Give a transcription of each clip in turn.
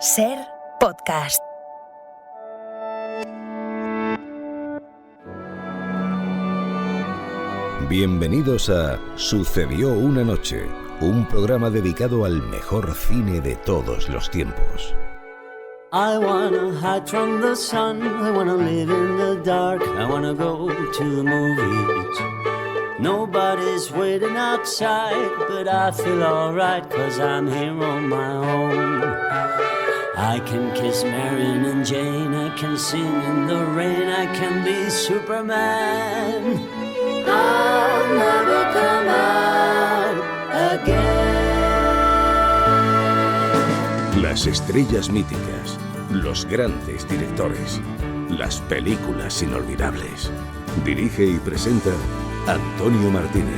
Ser podcast. Bienvenidos a Sucedió una noche, un programa dedicado al mejor cine de todos los tiempos. I wanna hide from the sun, I wanna live in the dark, I wanna go to the movies. Nobody's waiting outside, but I feel alright, 'cause I'm here on my own. I can kiss Marion and Jane, I can sing in the rain, I can be Superman. I'll never come out again. Las estrellas míticas, los grandes directores, las películas inolvidables. Dirige y presenta Antonio Martínez.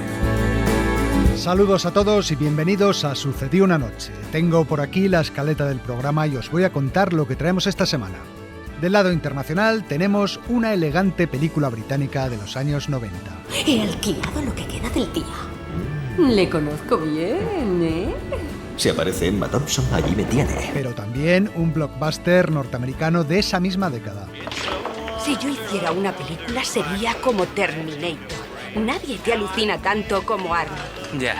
Saludos a todos y bienvenidos a Sucedió una noche. Tengo por aquí la escaleta del programa y os voy a contar lo que traemos esta semana. Del lado internacional tenemos una elegante película británica de los años 90. He alquilado lo que queda del día. Le conozco bien, ¿eh? Si aparece Emma Thompson, allí me tiene. Pero también un blockbuster norteamericano de esa misma década. Si yo hiciera una película sería como Terminator. Nadie te alucina tanto como Arnold. Ya.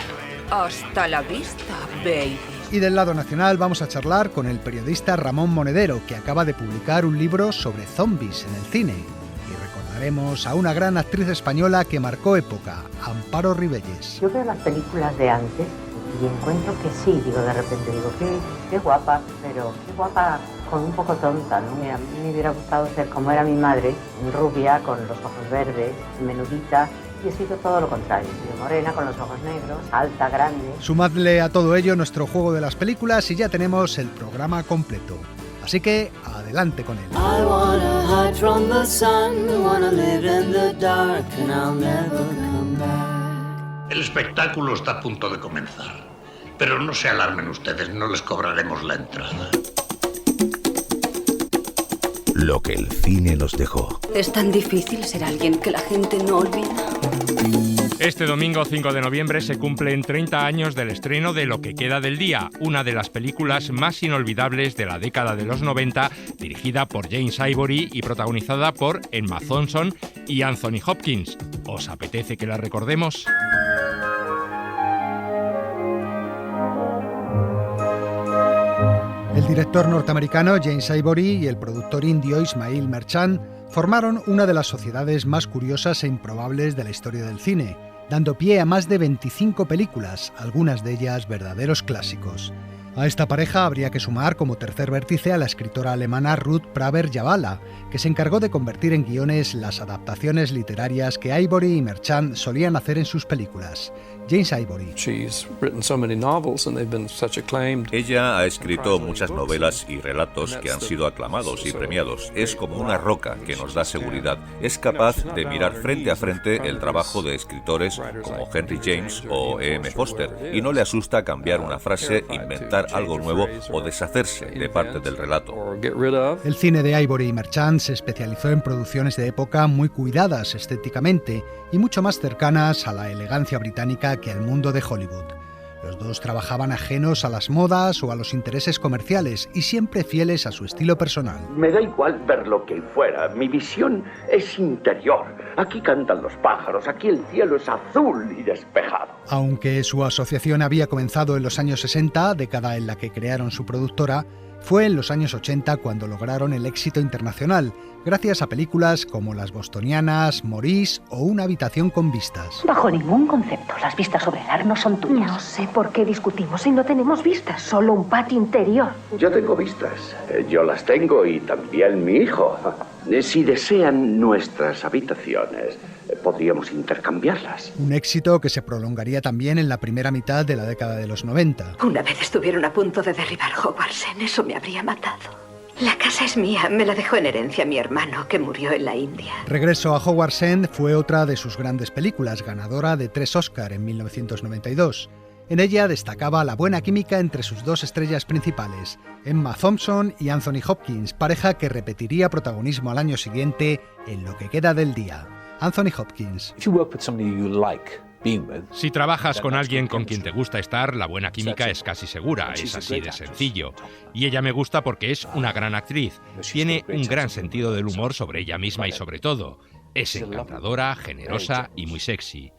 Hasta la vista, baby. Y del lado nacional vamos a charlar con el periodista Ramón Monedero, que acaba de publicar un libro sobre zombies en el cine. Y recordaremos a una gran actriz española que marcó época, Amparo Rivelles. Yo veo las películas de antes y encuentro que sí, de repente qué guapa, pero qué guapa con un poco tonta, ¿no? A mí me hubiera gustado ser como era mi madre, rubia, con los ojos verdes, menudita. Y he sido todo lo contrario, he sido morena, con los ojos negros, alta, grande. Sumadle a todo ello nuestro juego de las películas y ya tenemos el programa completo. Así que, adelante con él. I wanna hide from the sun, I wanna live in the dark, and I'll never come back. El espectáculo está a punto de comenzar, pero no se alarmen ustedes, no les cobraremos la entrada. Lo que el cine nos dejó. Es tan difícil ser alguien que la gente no olvida. Este domingo 5 de noviembre se cumplen 30 años del estreno de Lo que queda del día, una de las películas más inolvidables de la década de los 90, dirigida por James Ivory y protagonizada por Emma Thompson y Anthony Hopkins. ¿Os apetece que la recordemos? El director norteamericano James Ivory y el productor indio Ismail Merchant formaron una de las sociedades más curiosas e improbables de la historia del cine, dando pie a más de 25 películas, algunas de ellas verdaderos clásicos. A esta pareja habría que sumar como tercer vértice a la escritora alemana Ruth Praver-Javala, que se encargó de convertir en guiones las adaptaciones literarias que Ivory y Merchant solían hacer en sus películas. James Ivory. Ella ha escrito muchas novelas y relatos que han sido aclamados y premiados. Es como una roca que nos da seguridad. Es capaz de mirar frente a frente el trabajo de escritores como Henry James o E.M. Forster y no le asusta cambiar una frase, inventar algo nuevo o deshacerse de parte del relato. El cine de Ivory y Merchant se especializó en producciones de época muy cuidadas estéticamente y mucho más cercanas a la elegancia británica que al mundo de Hollywood. Los dos trabajaban ajenos a las modas o a los intereses comerciales y siempre fieles a su estilo personal. Me da igual ver lo que fuera, mi visión es interior. Aquí cantan los pájaros, aquí el cielo es azul y despejado. Aunque su asociación había comenzado en los años 60, década en la que crearon su productora, fue en los años 80 cuando lograron el éxito internacional, gracias a películas como Las Bostonianas, Maurice o Una habitación con vistas. Bajo ningún concepto, las vistas sobre el ar no son tuyas. No sé por qué discutimos si no tenemos vistas, solo un patio interior. Yo tengo vistas, yo las tengo y también mi hijo. Si desean nuestras habitaciones, podríamos intercambiarlas. Un éxito que se prolongaría también en la primera mitad de la década de los 90. Una vez estuvieron a punto de derribar Hogwarts, eso me habría matado. La casa es mía, me la dejó en herencia mi hermano, que murió en la India. Regreso a Hogwarts End fue otra de sus grandes películas, ganadora de 3 Oscar en 1992. En ella destacaba la buena química entre sus dos estrellas principales, Emma Thompson y Anthony Hopkins, pareja que repetiría protagonismo al año siguiente en Lo que queda del día. Anthony Hopkins. Si trabajas con alguien con quien te gusta estar, la buena química es casi segura, es así de sencillo. Y ella me gusta porque es una gran actriz, tiene un gran sentido del humor sobre ella misma y sobre todo, es encantadora, generosa y muy sexy.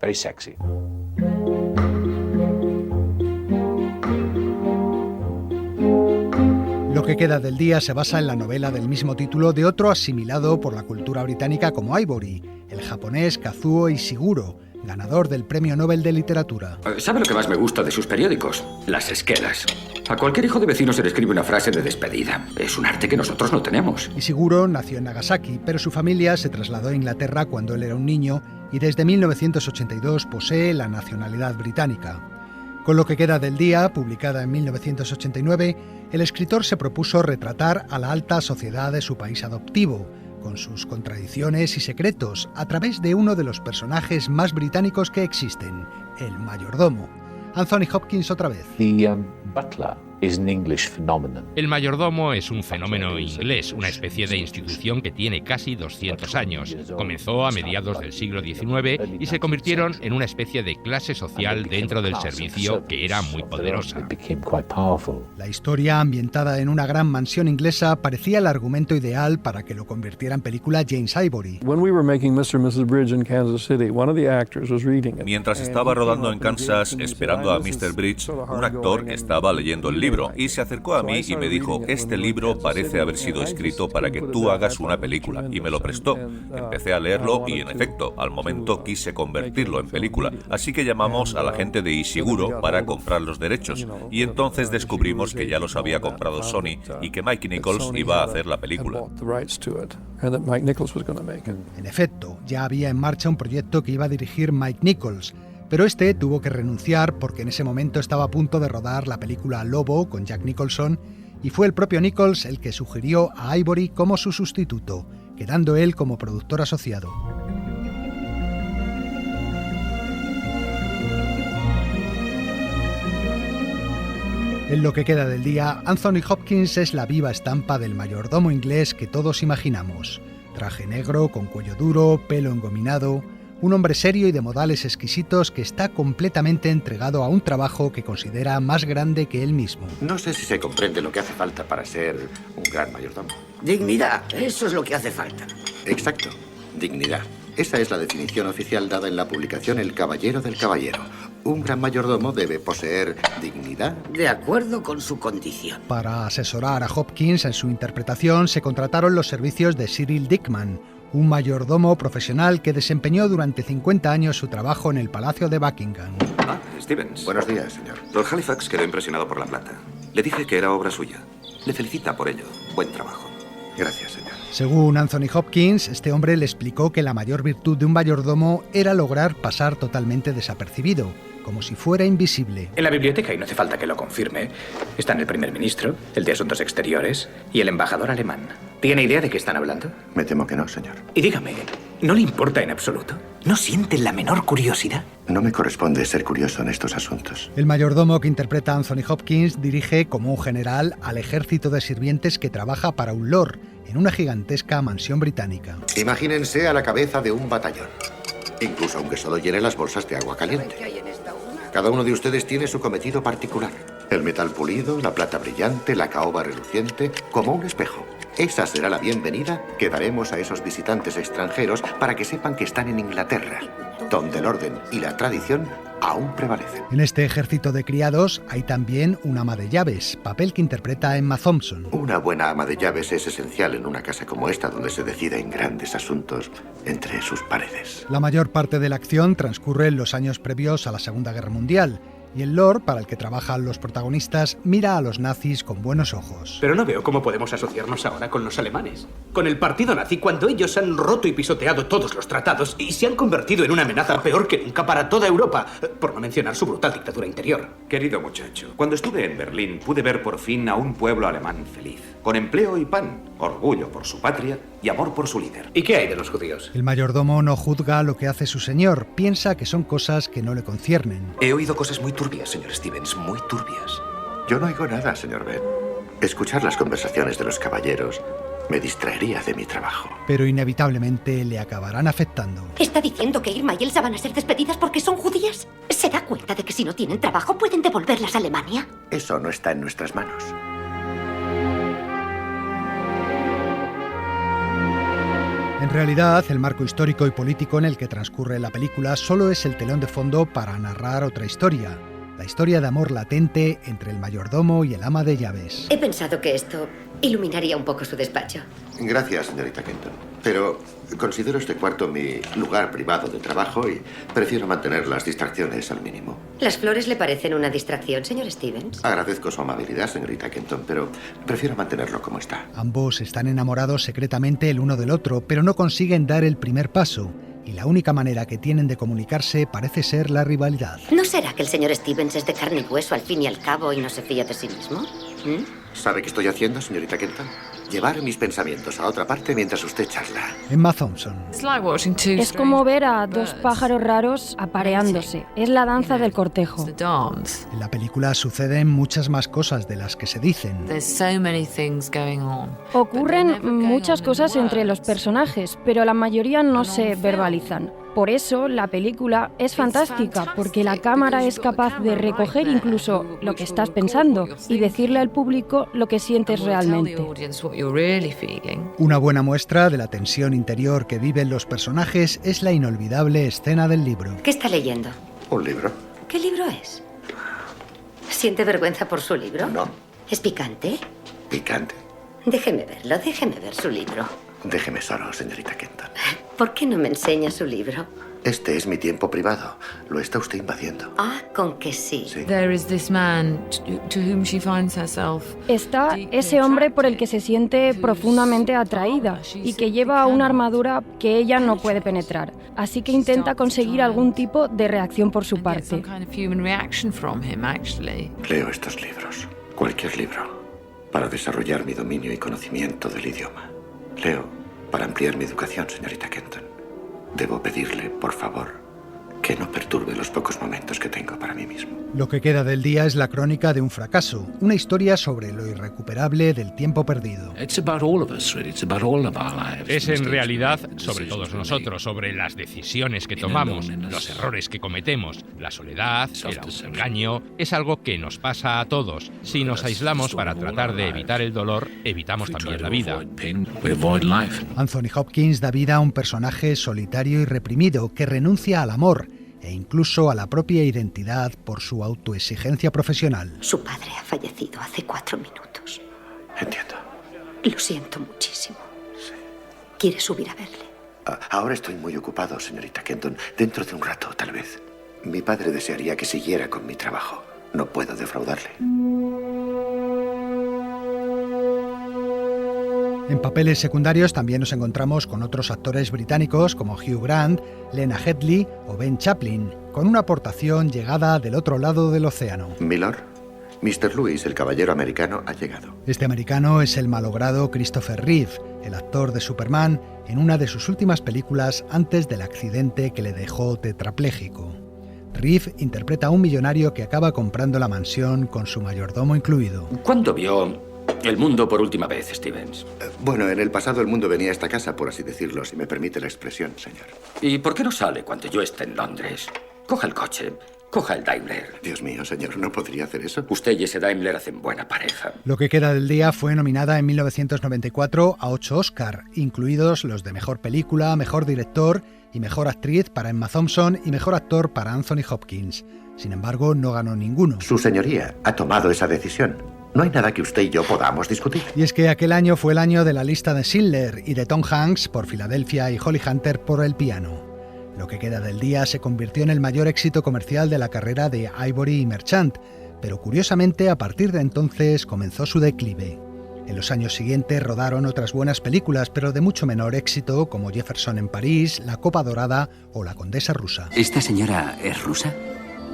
Lo que queda del día se basa en la novela del mismo título de otro asimilado por la cultura británica como Ivory, el japonés Kazuo Ishiguro, ganador del Premio Nobel de Literatura. ¿Sabe lo que más me gusta de sus periódicos? Las esquelas. A cualquier hijo de vecino se le escribe una frase de despedida. Es un arte que nosotros no tenemos. Ishiguro nació en Nagasaki, pero su familia se trasladó a Inglaterra cuando él era un niño y desde 1982 posee la nacionalidad británica. Con Lo que queda del día, publicada en 1989, el escritor se propuso retratar a la alta sociedad de su país adoptivo, con sus contradicciones y secretos, a través de uno de los personajes más británicos que existen, el mayordomo. Anthony Hopkins otra vez. El mayordomo es un fenómeno inglés, una especie de institución que tiene casi 200 años. Comenzó a mediados del siglo XIX y se convirtieron en una especie de clase social dentro del servicio que era muy poderosa. La historia, ambientada en una gran mansión inglesa, parecía el argumento ideal para que lo convirtiera en película James Ivory. Mientras estaba rodando en Kansas, esperando a Mr. Bridge, un actor estaba leyendo el libro y se acercó a mí y me dijo: este libro parece haber sido escrito para que tú hagas una película, y me lo prestó. Empecé a leerlo y, en efecto, al momento quise convertirlo en película, así que llamamos a la gente de Ishiguro para comprar los derechos, y entonces descubrimos que ya los había comprado Sony y que Mike Nichols iba a hacer la película. En efecto, ya había en marcha un proyecto que iba a dirigir Mike Nichols, pero este tuvo que renunciar porque en ese momento estaba a punto de rodar la película Lobo con Jack Nicholson y fue el propio Nichols el que sugirió a Ivory como su sustituto, quedando él como productor asociado. En Lo que queda del día, Anthony Hopkins es la viva estampa del mayordomo inglés que todos imaginamos. Traje negro, con cuello duro, pelo engominado, un hombre serio y de modales exquisitos que está completamente entregado a un trabajo que considera más grande que él mismo. No sé si se comprende lo que hace falta para ser un gran mayordomo. Dignidad, eso es lo que hace falta. Exacto, dignidad. Esa es la definición oficial dada en la publicación El Caballero del Caballero. Un gran mayordomo debe poseer dignidad. De acuerdo con su condición. Para asesorar a Hopkins en su interpretación se contrataron los servicios de Cyril Dickman, un mayordomo profesional que desempeñó durante 50 años su trabajo en el Palacio de Buckingham. Stevens. Buenos días, señor. Lord Halifax quedó impresionado por la planta. Le dije que era obra suya. Le felicita por ello. Buen trabajo. Gracias, señor. Según Anthony Hopkins, este hombre le explicó que la mayor virtud de un mayordomo era lograr pasar totalmente desapercibido, como si fuera invisible. En la biblioteca, y no hace falta que lo confirme, están el primer ministro, el de Asuntos Exteriores y el embajador alemán. ¿Tiene idea de qué están hablando? Me temo que no, señor. Y dígame, ¿no le importa en absoluto? ¿No siente la menor curiosidad? No me corresponde ser curioso en estos asuntos. El mayordomo que interpreta a Anthony Hopkins dirige como un general al ejército de sirvientes que trabaja para un lord en una gigantesca mansión británica. Imagínense a la cabeza de un batallón, incluso aunque solo llene las bolsas de agua caliente. Cada uno de ustedes tiene su cometido particular. El metal pulido, la plata brillante, la caoba reluciente, como un espejo. Esa será la bienvenida que daremos a esos visitantes extranjeros para que sepan que están en Inglaterra, donde el orden y la tradición aún prevalecen. En este ejército de criados hay también una ama de llaves, papel que interpreta Emma Thompson. Una buena ama de llaves es esencial en una casa como esta, donde se decide en grandes asuntos entre sus paredes. La mayor parte de la acción transcurre en los años previos a la Segunda Guerra Mundial, y el lord, para el que trabajan los protagonistas, mira a los nazis con buenos ojos. Pero no veo cómo podemos asociarnos ahora con los alemanes, con el partido nazi, cuando ellos han roto y pisoteado todos los tratados y se han convertido en una amenaza peor que nunca para toda Europa, por no mencionar su brutal dictadura interior. Querido muchacho, cuando estuve en Berlín pude ver por fin a un pueblo alemán feliz, con empleo y pan, orgullo por su patria y amor por su líder. ¿Y qué hay de los judíos? El mayordomo no juzga lo que hace su señor, piensa que son cosas que no le conciernen. He oído cosas muy turbias, señor Stevens, muy turbias. Yo no oigo nada, señor Ben. Escuchar las conversaciones de los caballeros Me distraería de mi trabajo. Pero inevitablemente le acabarán afectando. ¿Está diciendo que Irma y Elsa van a ser despedidas porque son judías? ¿Se da cuenta de que si no tienen trabajo pueden devolverlas a Alemania? Eso no está en nuestras manos. En realidad, el marco histórico y político en el que transcurre la película solo es el telón de fondo para narrar otra historia. La historia de amor latente entre el mayordomo y el ama de llaves. He pensado que esto iluminaría un poco su despacho. Gracias, señorita Kenton. Pero considero este cuarto mi lugar privado de trabajo y prefiero mantener las distracciones al mínimo. ¿Las flores le parecen una distracción, señor Stevens? Agradezco su amabilidad, señorita Kenton, pero prefiero mantenerlo como está. Ambos están enamorados secretamente el uno del otro, pero no consiguen dar el primer paso. Y la única manera que tienen de comunicarse parece ser la rivalidad. ¿No será que el señor Stevens es de carne y hueso al fin y al cabo y no se fía de sí mismo? ¿Sabe qué estoy haciendo, señorita Kenton? Llevar mis pensamientos a otra parte mientras usted charla. Emma Thompson. Es como ver a dos pájaros raros apareándose. Es la danza del cortejo. En la película suceden muchas más cosas de las que se dicen. Ocurren muchas cosas entre los personajes, pero la mayoría no se verbalizan. Por eso la película es fantástica, porque la cámara es capaz de recoger incluso lo que estás pensando y decirle al público lo que sientes realmente. Una buena muestra de la tensión interior que viven los personajes es la inolvidable escena del libro. ¿Qué está leyendo? ¿Un libro? ¿Qué libro es? ¿Siente vergüenza por su libro? No. ¿Es picante? ¿Picante? Déjeme ver su libro. Déjeme solo, señorita Kenton. ¿Por qué no me enseña su libro? Este es mi tiempo privado. Lo está usted invadiendo. Ah, con que sí. Está ese hombre por el que se siente profundamente atraída y que lleva una armadura que ella no puede penetrar. Así que intenta conseguir algún tipo de reacción por su parte. Leo estos libros, cualquier libro, para desarrollar mi dominio y conocimiento del idioma. Leo para ampliar mi educación, señorita Kenton. Debo pedirle, por favor, que no perturbe los pocos momentos que tengo para mí mismo. Lo que queda del día es la crónica de un fracaso, una historia sobre lo irrecuperable del tiempo perdido. Es en realidad sobre todos nosotros, sobre las decisiones que tomamos, los errores que cometemos, la soledad, el autoengaño. Es algo que nos pasa a todos. Si nos aislamos para tratar de evitar el dolor, evitamos también la vida. Anthony Hopkins da vida a un personaje solitario y reprimido que renuncia al amor e incluso a la propia identidad por su autoexigencia profesional. Su padre ha fallecido hace 4 minutos. Entiendo. Lo siento muchísimo. Sí. ¿Quiere subir a verle? Ahora estoy muy ocupado, señorita Kenton. Dentro de un rato, tal vez. Mi padre desearía que siguiera con mi trabajo. No puedo defraudarle. En papeles secundarios también nos encontramos con otros actores británicos como Hugh Grant, Lena Headey o Ben Chaplin, con una aportación llegada del otro lado del océano. Milord, Mr. Lewis, el caballero americano, ha llegado. Este americano es el malogrado Christopher Reeve, el actor de Superman, en una de sus últimas películas antes del accidente que le dejó tetrapléjico. Reeve interpreta a un millonario que acaba comprando la mansión con su mayordomo incluido. ¿Cuándo vio el mundo por última vez, Stevens? Bueno, en el pasado el mundo venía a esta casa, por así decirlo, si me permite la expresión, señor. ¿Y por qué no sale cuando yo esté en Londres? Coja el coche, coja el Daimler. Dios mío, señor, ¿no podría hacer eso? Usted y ese Daimler hacen buena pareja. Lo que queda del día fue nominada en 1994 a 8 Oscar, incluidos los de Mejor Película, Mejor Director y Mejor Actriz para Emma Thompson y Mejor Actor para Anthony Hopkins. Sin embargo, no ganó ninguno. Su señoría ha tomado esa decisión. No hay nada que usted y yo podamos discutir. Y es que aquel año fue el año de La lista de Schindler y de Tom Hanks por Filadelfia y Holly Hunter por El piano. Lo que queda del día se convirtió en el mayor éxito comercial de la carrera de Ivory y Merchant, pero curiosamente a partir de entonces comenzó su declive. En los años siguientes rodaron otras buenas películas, pero de mucho menor éxito, como Jefferson en París, La Copa Dorada o La Condesa Rusa. ¿Esta señora es rusa?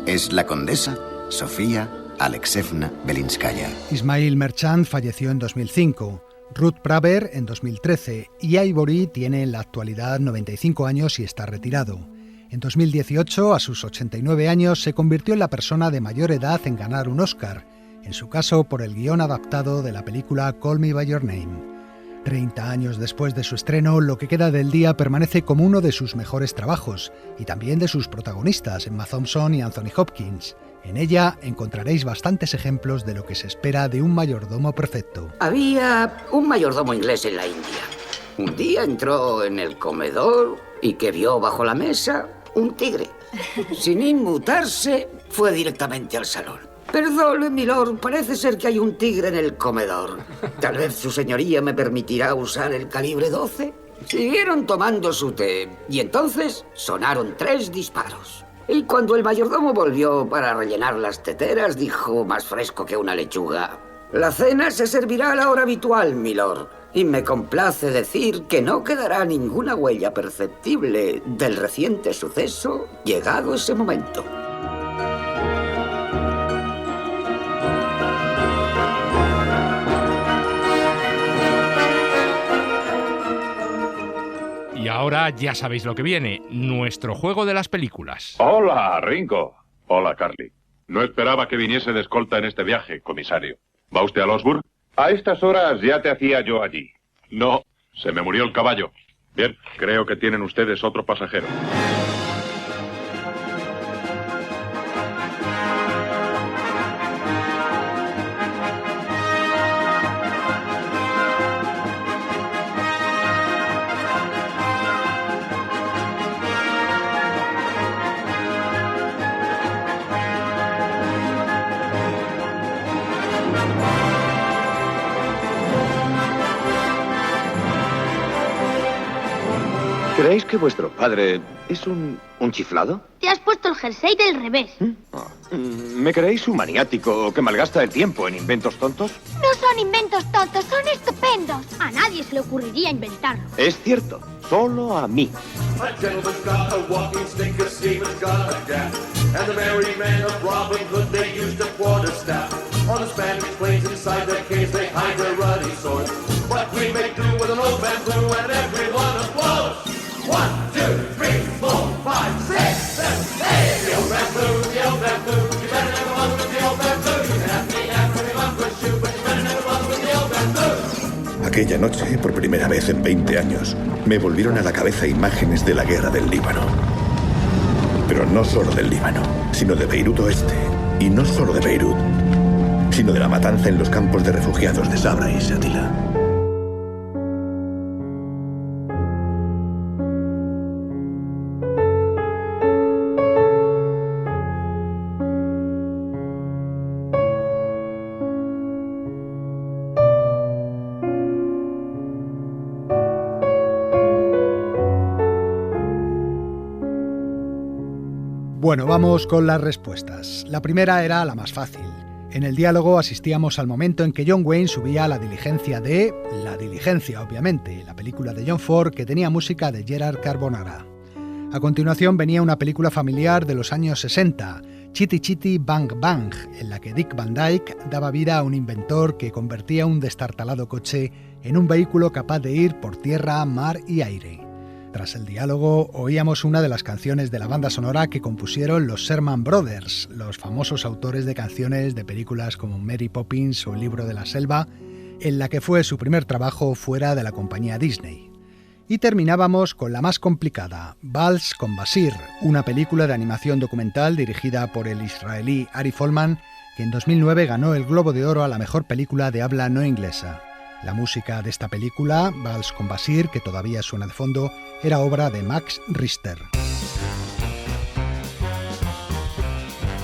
Es la condesa Sofía Alexeyevna Belinskaya. Ismail Merchant falleció en 2005, Ruth Praver en 2013 y Ivory tiene en la actualidad 95 años y está retirado. En 2018, a sus 89 años, se convirtió en la persona de mayor edad en ganar un Oscar, en su caso por el guión adaptado de la película Call Me By Your Name. 30 años después de su estreno, Lo que queda del día permanece como uno de sus mejores trabajos y también de sus protagonistas, Emma Thompson y Anthony Hopkins. En ella encontraréis bastantes ejemplos de lo que se espera de un mayordomo perfecto. Había un mayordomo inglés en la India. Un día entró en el comedor y que vio bajo la mesa un tigre. Sin inmutarse, fue directamente al salón. Perdone, milord, parece ser que hay un tigre en el comedor. Tal vez su señoría me permitirá usar el calibre 12. Siguieron tomando su té y entonces sonaron 3 disparos. Y cuando el mayordomo volvió para rellenar las teteras, dijo, más fresco que una lechuga: la cena se servirá a la hora habitual, milord. Y me complace decir que no quedará ninguna huella perceptible del reciente suceso llegado ese momento. Y ahora ya sabéis lo que viene, nuestro juego de las películas. Hola, Ringo. Hola, Carly. No esperaba que viniese de escolta en este viaje, comisario. ¿Va usted a Losburg? A estas horas ya te hacía yo allí. No, se me murió el caballo. Bien, creo que tienen ustedes otro pasajero. ¿Creéis que vuestro padre es un chiflado? Te has puesto el jersey del revés. ¿Me creéis un maniático que malgasta el tiempo en inventos tontos? No son inventos tontos, son estupendos. A nadie se le ocurriría inventarlo. Es cierto, solo a mí. Aquella noche, por primera vez en 20 años, me volvieron a la cabeza imágenes de la guerra del Líbano. Pero no solo del Líbano, sino de Beirut Oeste. Y no solo de Beirut, sino de la matanza en los campos de refugiados de Sabra y Shatila. Bueno, vamos con las respuestas. La primera era la más fácil. En el diálogo asistíamos al momento en que John Wayne subía a la diligencia de... La Diligencia, obviamente, la película de John Ford que tenía música de Gerard Carbonara. A continuación venía una película familiar de los años 60, Chitty Chitty Bang Bang, en la que Dick Van Dyke daba vida a un inventor que convertía un destartalado coche en un vehículo capaz de ir por tierra, mar y aire. Tras el diálogo, oíamos una de las canciones de la banda sonora que compusieron los Sherman Brothers, los famosos autores de canciones de películas como Mary Poppins o El libro de la selva, en la que fue su primer trabajo fuera de la compañía Disney. Y terminábamos con la más complicada, Vals con Basir, una película de animación documental dirigida por el israelí Ari Folman, que en 2009 ganó el Globo de Oro a la mejor película de habla no inglesa. La música de esta película, Vals con Basir, que todavía suena de fondo, era obra de Max Richter.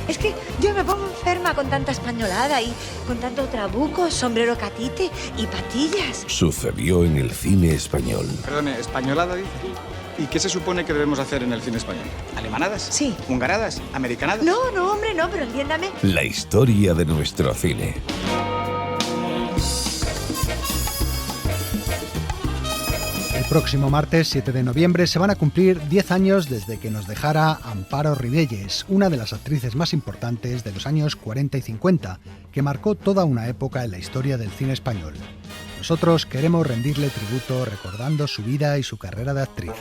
Es que yo me pongo enferma con tanta españolada y con tanto trabuco, sombrero catite y patillas. Sucedió en el cine español. Perdone, ¿españolada dice? ¿Y qué se supone que debemos hacer en el cine español? ¿Alemanadas? Sí. ¿Hungaradas? ¿Americanadas? No, hombre, no, pero entiéndame. La historia de nuestro cine. El próximo martes 7 de noviembre se van a cumplir 10 años desde que nos dejara Amparo Rivelles, una de las actrices más importantes de los años 40 y 50, que marcó toda una época en la historia del cine español. Nosotros queremos rendirle tributo recordando su vida y su carrera de actriz.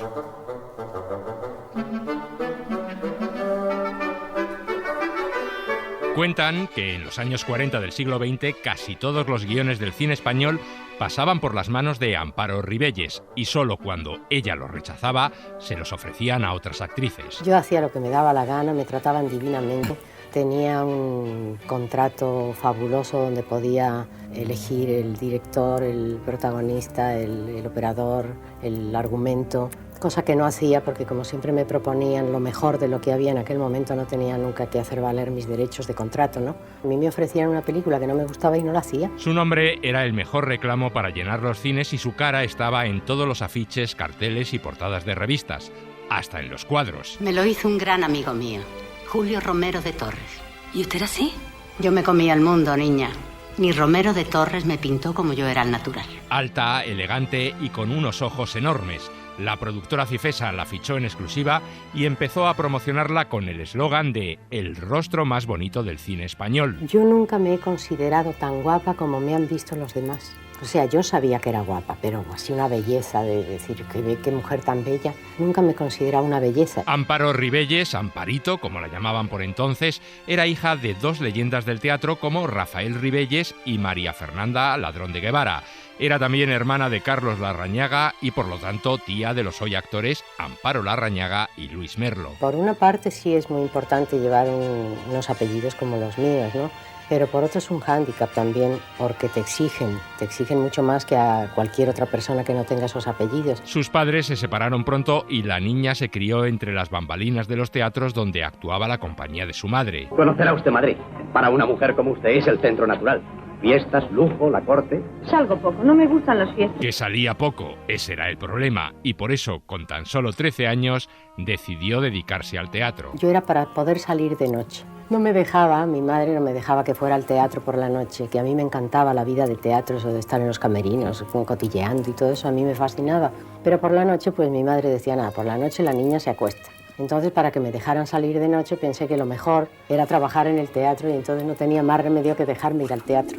Cuentan que en los años 40 del siglo XX casi todos los guiones del cine español pasaban por las manos de Amparo Rivelles y solo cuando ella los rechazaba se los ofrecían a otras actrices. Yo hacía lo que me daba la gana, me trataban divinamente. Tenía un contrato fabuloso donde podía elegir el director, el protagonista, el operador, el argumento, cosa que no hacía porque como siempre me proponían lo mejor de lo que había en aquel momento, no tenía nunca que hacer valer mis derechos de contrato, ¿no? A mí me ofrecían una película que no me gustaba y no la hacía. Su nombre era el mejor reclamo para llenar los cines y su cara estaba en todos los afiches, carteles y portadas de revistas, hasta en los cuadros. Me lo hizo un gran amigo mío, Julio Romero de Torres. ¿Y usted era así? Yo me comía el mundo, niña. Ni Romero de Torres me pintó como yo era al natural. Alta, elegante y con unos ojos enormes. La productora Cifesa la fichó en exclusiva y empezó a promocionarla con el eslogan de «El rostro más bonito del cine español». Yo nunca me he considerado tan guapa como me han visto los demás. O sea, yo sabía que era guapa, pero así una belleza de decir qué mujer tan bella, nunca me consideraba una belleza. Amparo Rivelles, Amparito, como la llamaban por entonces, era hija de dos leyendas del teatro como Rafael Rivelles y María Fernanda Ladrón de Guevara. Era también hermana de Carlos Larrañaga y por lo tanto tía de los hoy actores Amparo Larrañaga y Luis Merlo. Por una parte sí es muy importante llevar unos apellidos como los míos, ¿no? Pero por otro es un hándicap también, porque te exigen mucho más que a cualquier otra persona que no tenga esos apellidos. Sus padres se separaron pronto y la niña se crió entre las bambalinas de los teatros donde actuaba la compañía de su madre. Conocerá usted Madrid. Para una mujer como usted es el centro natural. Fiestas, lujo, la corte. Salgo poco, no me gustan las fiestas. Que salía poco, ese era el problema, y por eso, con tan solo 13 años, decidió dedicarse al teatro. Yo era para poder salir de noche. No me dejaba, mi madre no me dejaba que fuera al teatro por la noche, que a mí me encantaba la vida de teatro, eso de estar en los camerinos, cotilleando y todo eso, a mí me fascinaba. Pero por la noche, pues mi madre decía, nada, por la noche la niña se acuesta. Entonces, para que me dejaran salir de noche, pensé que lo mejor era trabajar en el teatro y entonces no tenía más remedio que dejarme ir al teatro.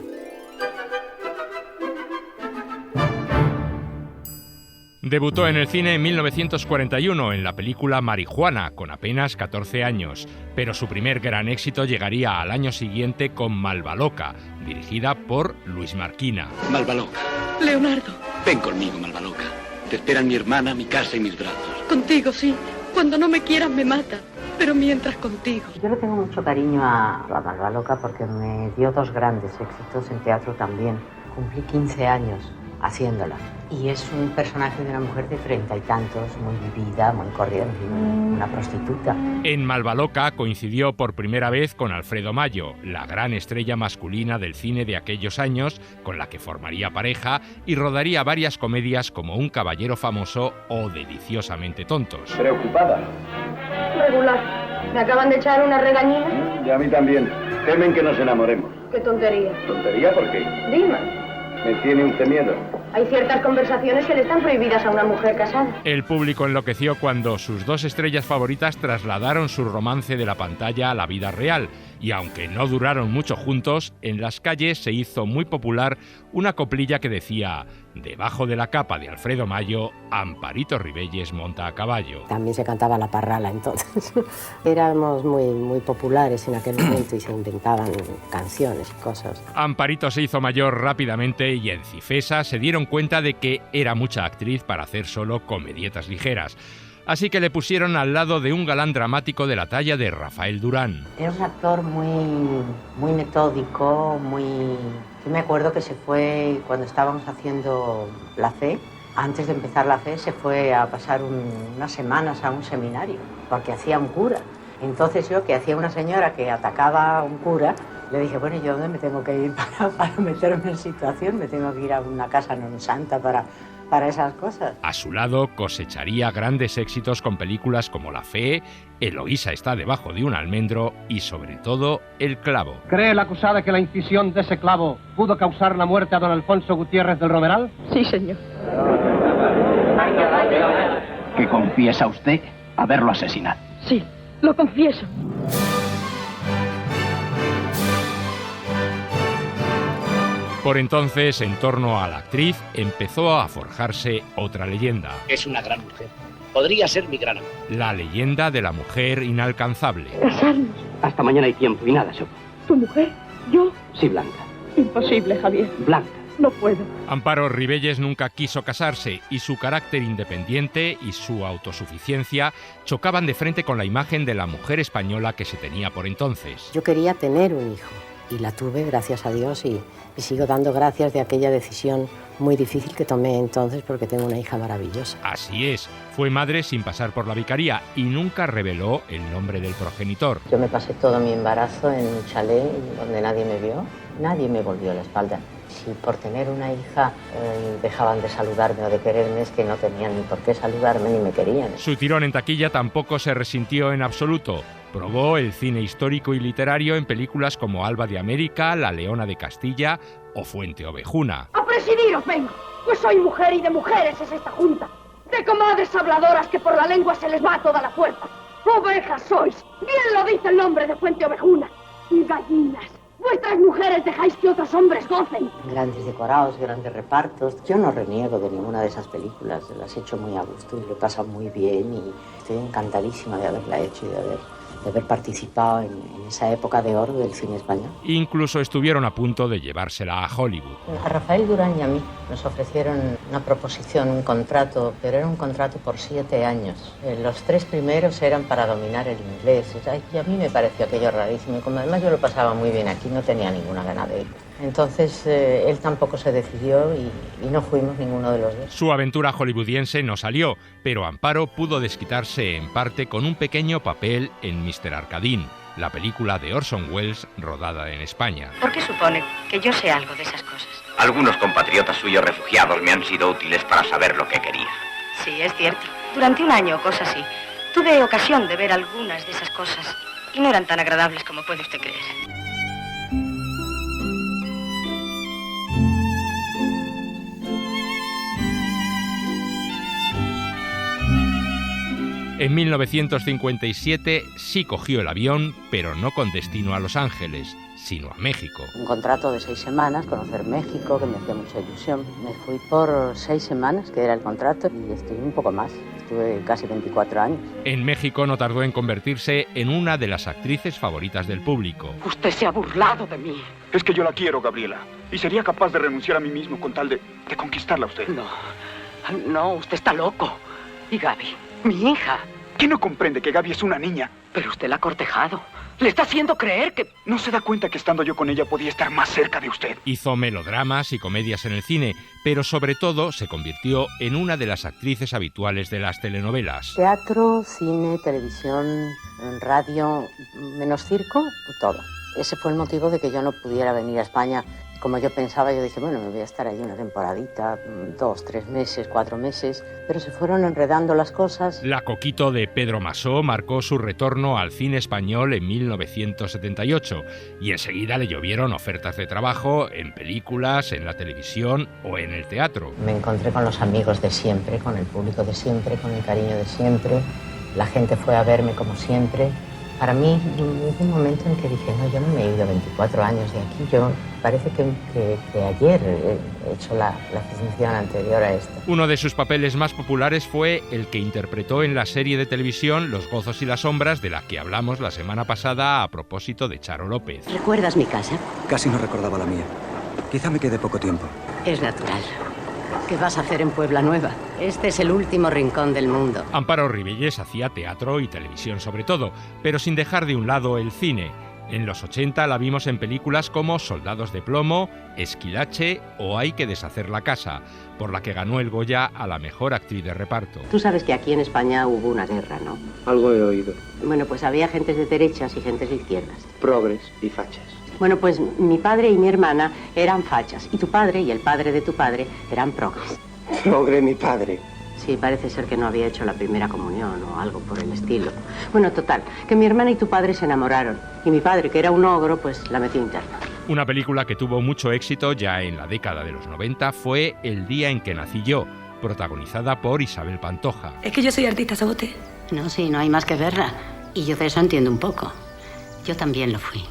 Debutó en el cine en 1941 en la película Marijuana, con apenas 14 años, pero su primer gran éxito llegaría al año siguiente con Malvaloca, dirigida por Luis Marquina. Malvaloca. Leonardo. Ven conmigo, Malvaloca. Te esperan mi hermana, mi casa y mis brazos. Contigo, sí. Cuando no me quieras me mata, pero mientras contigo. Yo le tengo mucho cariño a Malvaloca porque me dio dos grandes éxitos en teatro también. Cumplí 15 años haciéndola. Y es un personaje de una mujer de 30 y tantos, muy vivida, muy corriente, una prostituta. En Malvaloca coincidió por primera vez con Alfredo Mayo, la gran estrella masculina del cine de aquellos años, con la que formaría pareja y rodaría varias comedias como Un caballero famoso o Deliciosamente tontos. Preocupada. Regular. Me acaban de echar una regañina. Y a mí también. Temen que nos enamoremos. Qué tontería. ¿Tontería por qué? Dime. Me tiene usted miedo. Hay ciertas conversaciones que le están prohibidas a una mujer casada. El público enloqueció cuando sus dos estrellas favoritas trasladaron su romance de la pantalla a la vida real. Y aunque no duraron mucho juntos, en las calles se hizo muy popular una coplilla que decía: debajo de la capa de Alfredo Mayo, Amparito Rivelles monta a caballo. También se cantaba la parrala entonces. Éramos muy populares en aquel momento y se inventaban canciones y cosas. Amparito se hizo mayor rápidamente y en Cifesa se dieron cuenta de que era mucha actriz para hacer solo comedietas ligeras. Así que le pusieron al lado de un galán dramático de la talla de Rafael Durán. Era un actor muy metódico, Yo me acuerdo que se fue, cuando estábamos haciendo La Fe, antes de empezar La Fe, se fue a pasar unas semanas a un seminario, porque hacía un cura. Entonces yo, que hacía una señora que atacaba a un cura, le dije, bueno, ¿yo dónde me tengo que ir para meterme en situación? Me tengo que ir a una casa non santa para esas cosas. A su lado cosecharía grandes éxitos con películas como La Fe, Eloísa está debajo de un almendro y sobre todo El clavo. ¿Cree la acusada que la incisión de ese clavo pudo causar la muerte a don Alfonso Gutiérrez del Romeral? Sí, señor. ¿Que confiesa usted haberlo asesinado? Sí, lo confieso. Por entonces, en torno a la actriz, empezó a forjarse otra leyenda. Es una gran mujer. Podría ser mi gran amor. La leyenda de la mujer inalcanzable. Casarnos. Hasta mañana hay tiempo y nada, Sopo. ¿Tu mujer? ¿Yo? Sí, Blanca. Imposible, Javier. Blanca. No puedo. Amparo Ribelles nunca quiso casarse y su carácter independiente y su autosuficiencia chocaban de frente con la imagen de la mujer española que se tenía por entonces. Yo quería tener un hijo y la tuve, gracias a Dios, y sigo dando gracias de aquella decisión muy difícil que tomé entonces porque tengo una hija maravillosa. Así es, fue madre sin pasar por la vicaría y nunca reveló el nombre del progenitor. Yo me pasé todo mi embarazo en un chalet donde nadie me vio, nadie me volvió la espalda. Si por tener una hija dejaban de saludarme o de quererme, es que no tenían ni por qué saludarme ni me querían. Su tirón en taquilla tampoco se resintió en absoluto. Probó el cine histórico y literario en películas como Alba de América, La Leona de Castilla o Fuente Ovejuna. ¡A presidiros vengo! Pues soy mujer y de mujeres es esta junta. De comadres habladoras que por la lengua se les va toda la fuerza. Ovejas sois. Bien lo dice el nombre de Fuente Ovejuna. Y gallinas. Vuestras mujeres dejáis que otros hombres gocen. Grandes decorados, grandes repartos. Yo no reniego de ninguna de esas películas. Las he hecho muy a gusto y lo he pasado muy bien y estoy encantadísima de haberla hecho y de haber participado en esa época de oro del cine español. Incluso estuvieron a punto de llevársela a Hollywood. A Rafael Durán y a mí nos ofrecieron una proposición, un contrato, pero era un contrato por 7 años. Los 3 primeros eran para dominar el inglés y a mí me pareció aquello rarísimo. Y como además yo lo pasaba muy bien aquí, no tenía ninguna gana de ir. Entonces él tampoco se decidió y no fuimos ninguno de los dos. Su aventura hollywoodiense no salió, pero Amparo pudo desquitarse en parte con un pequeño papel en Mr. Arkadin, la película de Orson Welles rodada en España. ¿Por qué supone que yo sé algo de esas cosas? Algunos compatriotas suyos refugiados me han sido útiles para saber lo que quería. Sí, es cierto. Durante un año o cosas así, tuve ocasión de ver algunas de esas cosas y no eran tan agradables como puede usted creer. En 1957 sí cogió el avión, pero no con destino a Los Ángeles, sino a México. Un contrato de 6 semanas, conocer México, que me hacía mucha ilusión. Me fui por 6 semanas, que era el contrato, y estuve un poco más. Estuve casi 24 años. En México no tardó en convertirse en una de las actrices favoritas del público. Usted se ha burlado de mí. Es que yo la quiero, Gabriela. Y sería capaz de renunciar a mí mismo con tal de conquistarla a usted. No, usted está loco. ¿Y Gaby? Mi hija. ¿Qué no comprende que Gaby es una niña? Pero usted la ha cortejado. Le está haciendo creer que... ¿No se da cuenta que estando yo con ella podía estar más cerca de usted? Hizo melodramas y comedias en el cine, pero sobre todo se convirtió en una de las actrices habituales de las telenovelas. Teatro, cine, televisión, radio, menos circo, todo. Ese fue el motivo de que yo no pudiera venir a España como yo pensaba. Yo dije, bueno, me voy a estar allí una temporadita, 2, 3 meses, 4 meses, pero se fueron enredando las cosas. La Coquito de Pedro Masó marcó su retorno al cine español en 1978 y enseguida le llovieron ofertas de trabajo en películas, en la televisión o en el teatro. Me encontré con los amigos de siempre, con el público de siempre, con el cariño de siempre. La gente fue a verme como siempre. Para mí, hubo un momento en que dije, no, yo no me he ido 24 años de aquí. Yo parece que ayer he hecho la función anterior a esta. Uno de sus papeles más populares fue el que interpretó en la serie de televisión Los gozos y las sombras, de la que hablamos la semana pasada a propósito de Charo López. ¿Recuerdas mi casa? Casi no recordaba la mía. Quizá me quede poco tiempo. Es natural. ¿Qué vas a hacer en Puebla Nueva? Este es el último rincón del mundo. Amparo Ribelles hacía teatro y televisión sobre todo, pero sin dejar de un lado el cine. En los 80 la vimos en películas como Soldados de plomo, Esquilache o Hay que deshacer la casa, por la que ganó el Goya a la mejor actriz de reparto. Tú sabes que aquí en España hubo una guerra, ¿no? Algo he oído. Bueno, pues había gentes de derechas y gentes de izquierdas. Progres y fachas. Bueno, pues mi padre y mi hermana eran fachas, y tu padre y el padre de tu padre eran progres. Progre mi padre. Sí, parece ser que no había hecho la primera comunión o algo por el estilo. Bueno, total, que mi hermana y tu padre se enamoraron, y mi padre, que era un ogro, pues la metió interna. Una película que tuvo mucho éxito ya en la década de los 90 fue El día en que nací yo, protagonizada por Isabel Pantoja. Es que yo soy artista, ¿sabe usted? No, sí, no hay más que verla. Y yo de eso entiendo un poco. Yo también lo fui.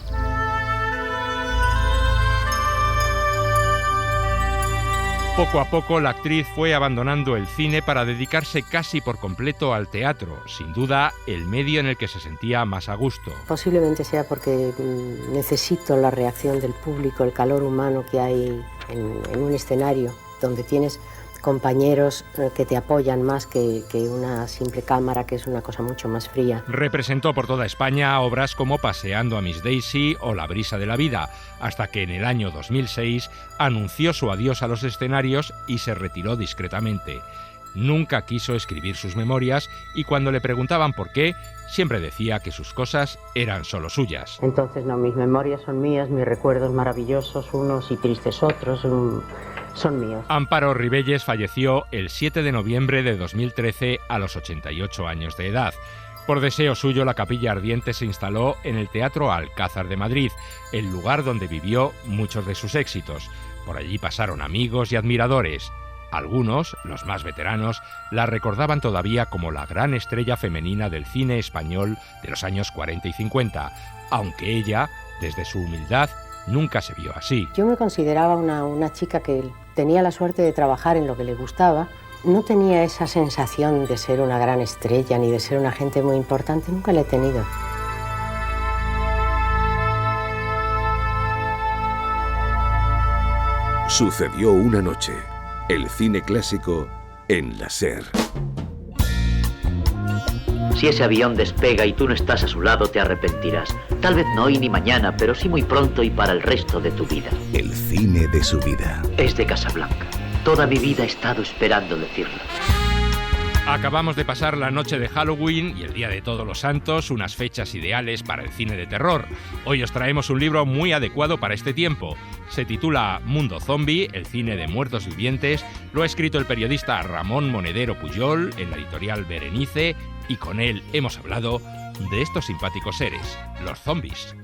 Poco a poco la actriz fue abandonando el cine para dedicarse casi por completo al teatro, sin duda el medio en el que se sentía más a gusto. Posiblemente sea porque necesito la reacción del público, el calor humano que hay en un escenario donde tienes compañeros que te apoyan más que una simple cámara, que es una cosa mucho más fría. Representó por toda España obras como Paseando a Miss Daisy o La brisa de la vida, hasta que en el año 2006 anunció su adiós a los escenarios y se retiró discretamente. Nunca quiso escribir sus memorias y cuando le preguntaban por qué, siempre decía que sus cosas eran solo suyas. Entonces no, mis memorias son mías, mis recuerdos maravillosos unos y tristes otros son míos. Amparo Ribelles falleció el 7 de noviembre de 2013 a los 88 años de edad. Por deseo suyo, la Capilla Ardiente se instaló en el Teatro Alcázar de Madrid, el lugar donde vivió muchos de sus éxitos. Por allí pasaron amigos y admiradores. Algunos, los más veteranos, la recordaban todavía como la gran estrella femenina del cine español de los años 40 y 50, aunque ella, desde su humildad, nunca se vio así. Yo me consideraba una chica que tenía la suerte de trabajar en lo que le gustaba. No tenía esa sensación de ser una gran estrella ni de ser una gente muy importante, nunca la he tenido. Sucedió una noche. El cine clásico en la SER. Si ese avión despega y tú no estás a su lado, te arrepentirás. Tal vez no hoy ni mañana, pero sí muy pronto y para el resto de tu vida. El cine de su vida. Es de Casablanca. Toda mi vida he estado esperando decirlo. Acabamos de pasar la noche de Halloween y el Día de Todos los Santos, unas fechas ideales para el cine de terror. Hoy os traemos un libro muy adecuado para este tiempo. Se titula Mundo Zombie, el cine de muertos vivientes. Lo ha escrito el periodista Ramón Monedero Pujol en la editorial Berenice y con él hemos hablado de estos simpáticos seres, los zombies.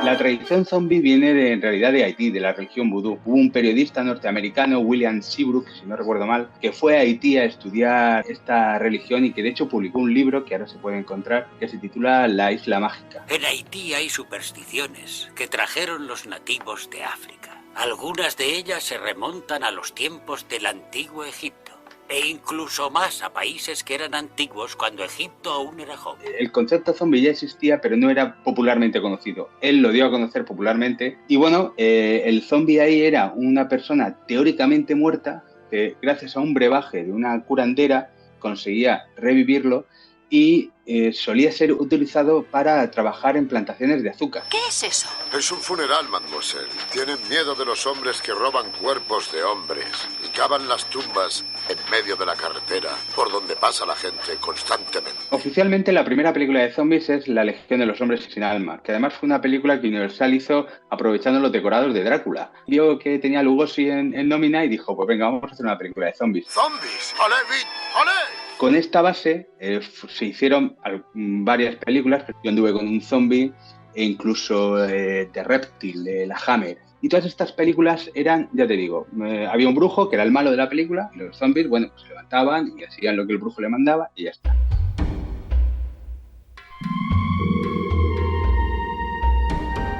La tradición zombie viene en realidad de Haití, de la religión vudú. Hubo un periodista norteamericano, William Seabrook, si no recuerdo mal, que fue a Haití a estudiar esta religión y que de hecho publicó un libro que ahora se puede encontrar, que se titula La Isla Mágica. En Haití hay supersticiones que trajeron los nativos de África. Algunas de ellas se remontan a los tiempos del antiguo Egipto. E incluso más a países que eran antiguos cuando Egipto aún era joven. El concepto zombie ya existía, pero no era popularmente conocido. Él lo dio a conocer popularmente. Y bueno, el zombie ahí era una persona teóricamente muerta que gracias a un brebaje de una curandera conseguía revivirlo y solía ser utilizado para trabajar en plantaciones de azúcar. ¿Qué es eso? Es un funeral, mademoiselle. Tienen miedo de los hombres que roban cuerpos de hombres y cavan las tumbas en medio de la carretera por donde pasa la gente constantemente. Oficialmente la primera película de zombies es La Legión de los Hombres Sin Alma, que además fue una película que Universal hizo aprovechando los decorados de Drácula. Vio que tenía Lugosi en nómina y dijo, pues venga, vamos a hacer una película de zombies. ¡Zombies! ¡Olé, Vit! ¡Olé! Con esta base se hicieron varias películas. Yo anduve con un zombie e incluso de Reptil, de la Hammer. Y todas estas películas eran, ya te digo, había un brujo que era el malo de la película y los zombies, bueno, pues se levantaban y hacían lo que el brujo le mandaba y ya está.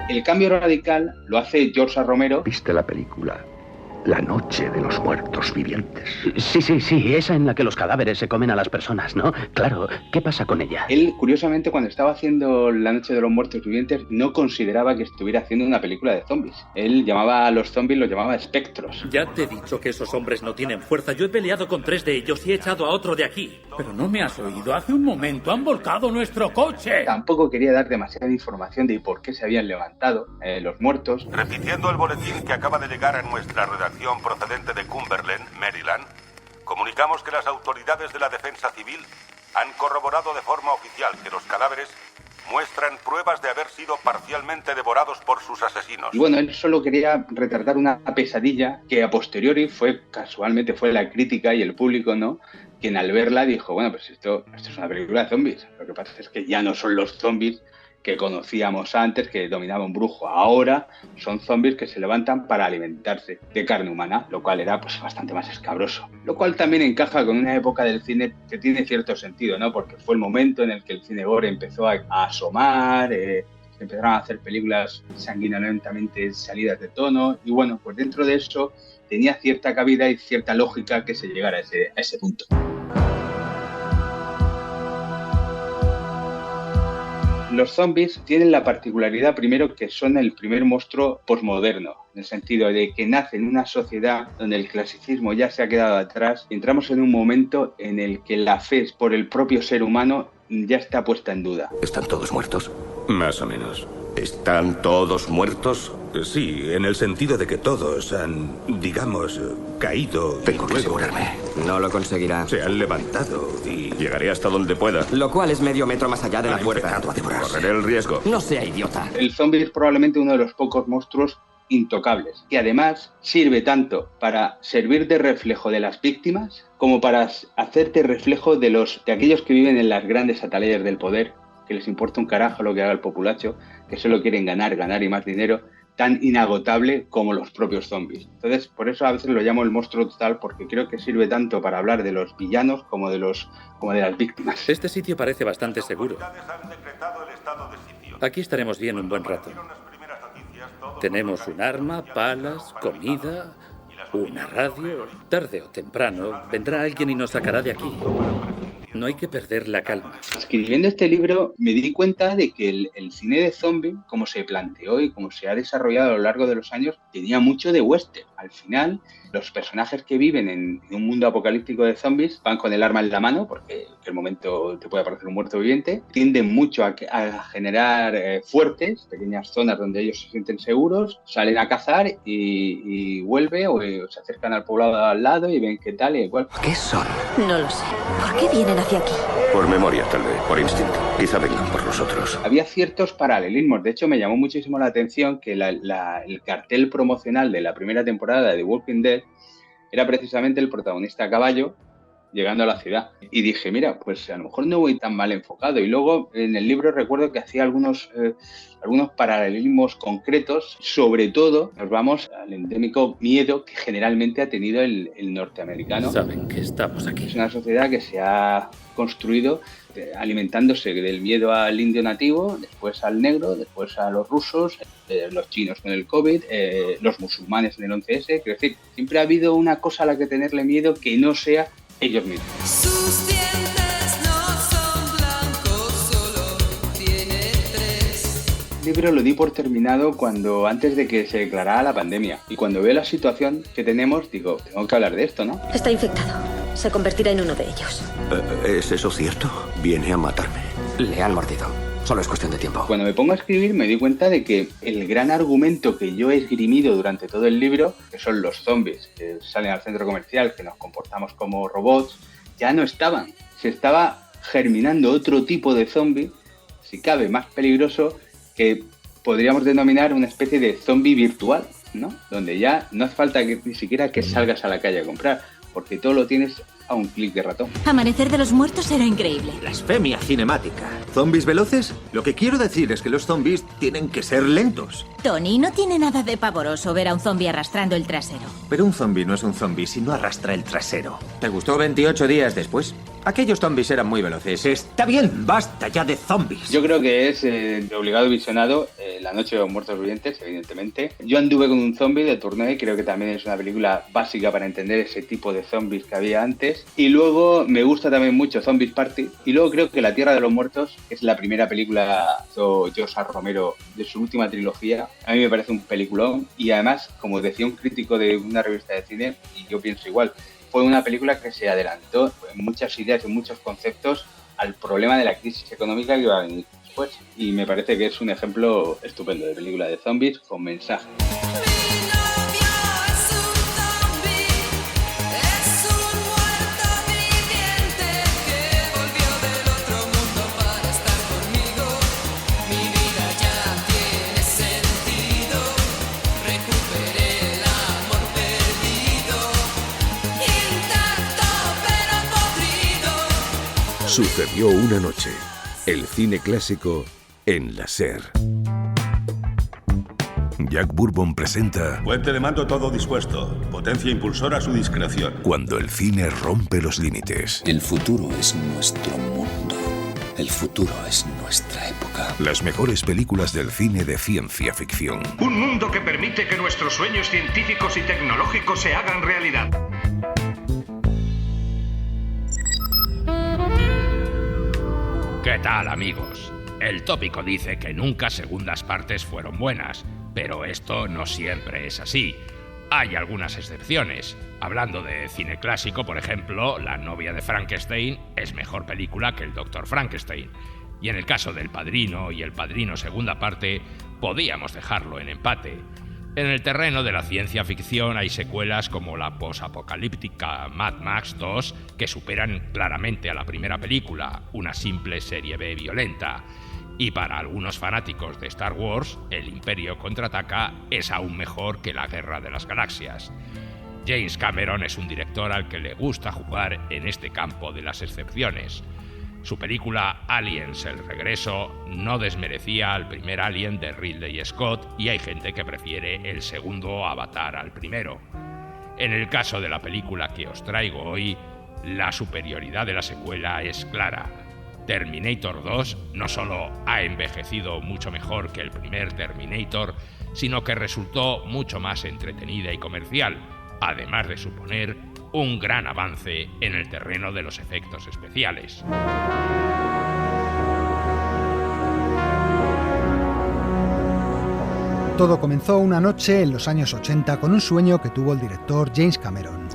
El cambio radical lo hace George A. Romero. ¿Viste la película La noche de los muertos vivientes? Sí, esa en la que los cadáveres se comen a las personas, ¿no? Claro, ¿qué pasa con ella? Él, curiosamente, cuando estaba haciendo La noche de los muertos vivientes, no consideraba que estuviera haciendo una película de zombies. Él llamaba a los zombies, los llamaba espectros. Ya te he dicho que esos hombres no tienen fuerza. Yo he peleado con 3 de ellos y he echado a otro de aquí. Pero no me has oído. Hace un momento han volcado nuestro coche. Tampoco quería dar demasiada información de por qué se habían levantado los muertos. Repitiendo el boletín que acaba de llegar a nuestra redacción procedente de Cumberland, Maryland, comunicamos que las autoridades de la defensa civil han corroborado de forma oficial que los cadáveres muestran pruebas de haber sido parcialmente devorados por sus asesinos. Y bueno, él solo quería retratar una pesadilla que a posteriori casualmente fue la crítica y el público, ¿no?, quien al verla dijo, bueno, pues esto es una película de zombies. Lo que pasa es que ya no son los zombies que conocíamos antes, que dominaba un brujo. Ahora son zombies que se levantan para alimentarse de carne humana, lo cual era pues bastante más escabroso. Lo cual también encaja con una época del cine que tiene cierto sentido, ¿no? Porque fue el momento en el que el cine gore empezó a asomar, se empezaron a hacer películas sanguinolentamente salidas de tono, y bueno, pues dentro de eso tenía cierta cabida y cierta lógica que se llegara a ese punto. Los zombies tienen la particularidad, primero, que son el primer monstruo posmoderno, en el sentido de que nace en una sociedad donde el clasicismo ya se ha quedado atrás y entramos en un momento en el que la fe por el propio ser humano ya está puesta en duda. ¿Están todos muertos? Más o menos. ¿Están todos muertos? Sí, en el sentido de que todos han, digamos, caído. Tengo que asegurarme. No lo conseguirá. Se han levantado y llegaré hasta donde pueda. Lo cual es medio metro más allá de la puerta. Correré el riesgo. No sea idiota. El zombie es probablemente uno de los pocos monstruos intocables, que además sirve tanto para servir de reflejo de las víctimas como para hacerte reflejo de aquellos que viven en las grandes atalayas del poder, que les importa un carajo lo que haga el populacho, que solo quieren ganar y más dinero, tan inagotable como los propios zombies. Entonces, por eso a veces lo llamo el monstruo total, porque creo que sirve tanto para hablar de los villanos como de las víctimas. Este sitio parece bastante seguro. Aquí estaremos bien un buen rato. Tenemos un arma, palas, comida, una radio. Tarde o temprano vendrá alguien y nos sacará de aquí. No hay que perder la calma. Escribiendo este libro me di cuenta de que el cine de zombie, como se planteó y como se ha desarrollado a lo largo de los años, tenía mucho de western. Al final, los personajes que viven en un mundo apocalíptico de zombies van con el arma en la mano, porque en el momento te puede aparecer un muerto viviente. Tienden mucho a generar fuertes, pequeñas zonas donde ellos se sienten seguros, salen a cazar y vuelven o se acercan al poblado al lado y ven qué tal y igual. ¿Qué son? No lo sé. ¿Por qué vienen hacia aquí? Por memoria, tal vez, por instinto. Quizá vengan por nosotros. Había ciertos paralelismos. De hecho, me llamó muchísimo la atención que el cartel promocional de la primera temporada de The Walking Dead era precisamente el protagonista a caballo llegando a la ciudad. Y dije, mira, pues a lo mejor no voy tan mal enfocado. Y luego en el libro recuerdo que hacía algunos paralelismos concretos. Sobre todo nos vamos al endémico miedo que generalmente ha tenido el norteamericano. Saben que estamos aquí. Es una sociedad que se ha construido alimentándose del miedo al indio nativo, después al negro, después a los rusos, los chinos con el COVID, los musulmanes en el 11S. Quiero decir, siempre ha habido una cosa a la que tenerle miedo que no sea ellos mismos. Sus dientes no son blancos, solo tiene 3. El libro lo di por terminado antes de que se declarara la pandemia. Y cuando veo la situación que tenemos, digo, tengo que hablar de esto, ¿no? Está infectado. Se convertirá en uno de ellos. ¿Es eso cierto? Viene a matarme. Le han mordido. Solo es cuestión de tiempo. Cuando me pongo a escribir me di cuenta de que el gran argumento que yo he esgrimido durante todo el libro, que son los zombies que salen al centro comercial, que nos comportamos como robots, ya no estaban. Se estaba germinando otro tipo de zombie, si cabe más peligroso, que podríamos denominar una especie de zombie virtual, ¿no? Donde ya no hace falta ni siquiera que salgas a la calle a comprar, porque todo lo tienes a un clic de ratón. Amanecer de los muertos era increíble. Blasfemia cinemática. ¿Zombies veloces? Lo que quiero decir es que los zombies tienen que ser lentos. Tony, no tiene nada de pavoroso ver a un zombie arrastrando el trasero. Pero un zombie no es un zombie si no arrastra el trasero. ¿Te gustó 28 días después? Aquellos zombies eran muy veloces. Está bien, basta ya de zombies. Yo creo que es de obligado visionado La noche de los muertos vivientes, evidentemente. Yo anduve con un zombie de Tournai, creo que también es una película básica para entender ese tipo de zombies que había antes. Y luego me gusta también mucho Zombies Party. Y luego creo que La Tierra de los Muertos es la primera película de Josh Romero de su última trilogía. A mí me parece un peliculón y además, como decía un crítico de una revista de cine, y yo pienso igual, fue una película que se adelantó en muchas ideas y muchos conceptos al problema de la crisis económica que iba a venir después. Y me parece que es un ejemplo estupendo de película de zombies con mensaje. Sucedió una noche. El cine clásico en la SER. Jack Bourbon presenta Puente de mando todo dispuesto. Potencia impulsora a su discreción. Cuando el cine rompe los límites. El futuro es nuestro mundo. El futuro es nuestra época. Las mejores películas del cine de ciencia ficción. Un mundo que permite que nuestros sueños científicos y tecnológicos se hagan realidad. ¿Qué tal, amigos? El tópico dice que nunca segundas partes fueron buenas, pero esto no siempre es así. Hay algunas excepciones. Hablando de cine clásico, por ejemplo, La novia de Frankenstein es mejor película que El Dr. Frankenstein. Y en el caso del Padrino y El Padrino segunda parte, podíamos dejarlo en empate. En el terreno de la ciencia ficción hay secuelas como la posapocalíptica Mad Max 2 que superan claramente a la primera película, una simple serie B violenta. Y para algunos fanáticos de Star Wars, El Imperio contraataca es aún mejor que La Guerra de las Galaxias. James Cameron es un director al que le gusta jugar en este campo de las excepciones. Su película Aliens, el regreso, no desmerecía al primer Alien de Ridley Scott y hay gente que prefiere el segundo Avatar al primero. En el caso de la película que os traigo hoy, la superioridad de la secuela es clara. Terminator 2 no solo ha envejecido mucho mejor que el primer Terminator, sino que resultó mucho más entretenida y comercial, además de suponer un gran avance en el terreno de los efectos especiales. Todo comenzó una noche en los años 80 con un sueño que tuvo el director James Cameron.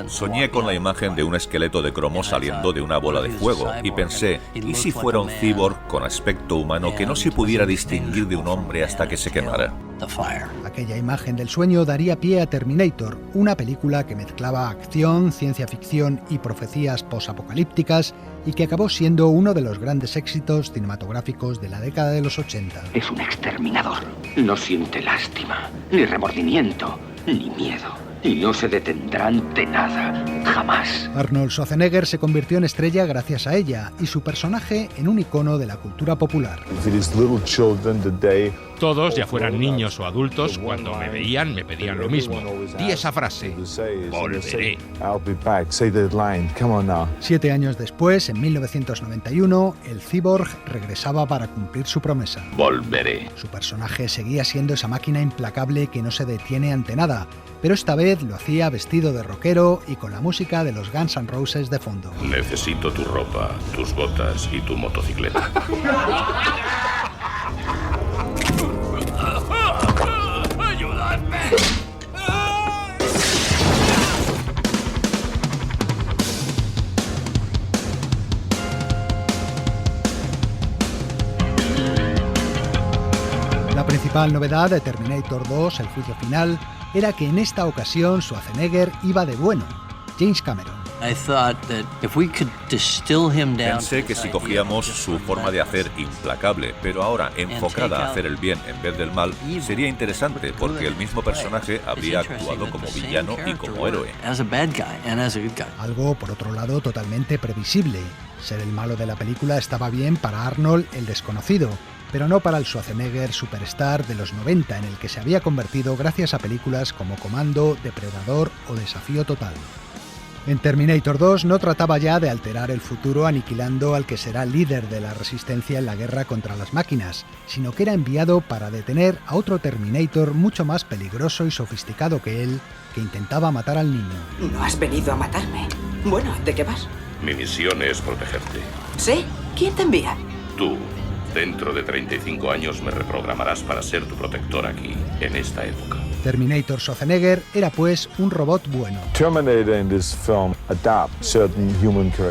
Soñé con la imagen de un esqueleto de cromo saliendo de una bola de fuego y pensé, ¿y si fuera un cyborg con aspecto humano que no se pudiera distinguir de un hombre hasta que se quemara? Aquella imagen del sueño daría pie a Terminator, una película que mezclaba acción, ciencia ficción y profecías posapocalípticas y que acabó siendo uno de los grandes éxitos cinematográficos de la década de los 80. Es un exterminador. No siente lástima, ni remordimiento, ni miedo. Y no se detendrá ante nada, jamás. Arnold Schwarzenegger se convirtió en estrella gracias a ella y su personaje en un icono de la cultura popular. Todos, ya fueran niños o adultos, cuando me veían me pedían lo mismo. Di esa frase. Volveré. 7 años después, en 1991, el cyborg regresaba para cumplir su promesa. Volveré. Su personaje seguía siendo esa máquina implacable que no se detiene ante nada, pero esta vez lo hacía vestido de rockero y con la música de los Guns N' Roses de fondo. Necesito tu ropa, tus botas y tu motocicleta. ¡Ayúdame! La principal novedad de Terminator 2, el juicio final, era que en esta ocasión Schwarzenegger iba de bueno, James Cameron. Pensé que si cogíamos su forma de hacer implacable, pero ahora enfocada a hacer el bien en vez del mal, sería interesante porque el mismo personaje habría actuado como villano y como héroe. Algo, por otro lado, totalmente previsible. Ser el malo de la película estaba bien para Arnold el desconocido, pero no para el Schwarzenegger superstar de los 90 en el que se había convertido gracias a películas como Comando, Depredador o Desafío Total. En Terminator 2 no trataba ya de alterar el futuro aniquilando al que será líder de la resistencia en la guerra contra las máquinas, sino que era enviado para detener a otro Terminator mucho más peligroso y sofisticado que él, que intentaba matar al niño. No has venido a matarme. Bueno, ¿de qué vas? Mi misión es protegerte. ¿Sí? ¿Quién te envía? Tú, dentro de 35 años, me reprogramarás para ser tu protector aquí, en esta época. Terminator Schwarzenegger era pues un robot bueno.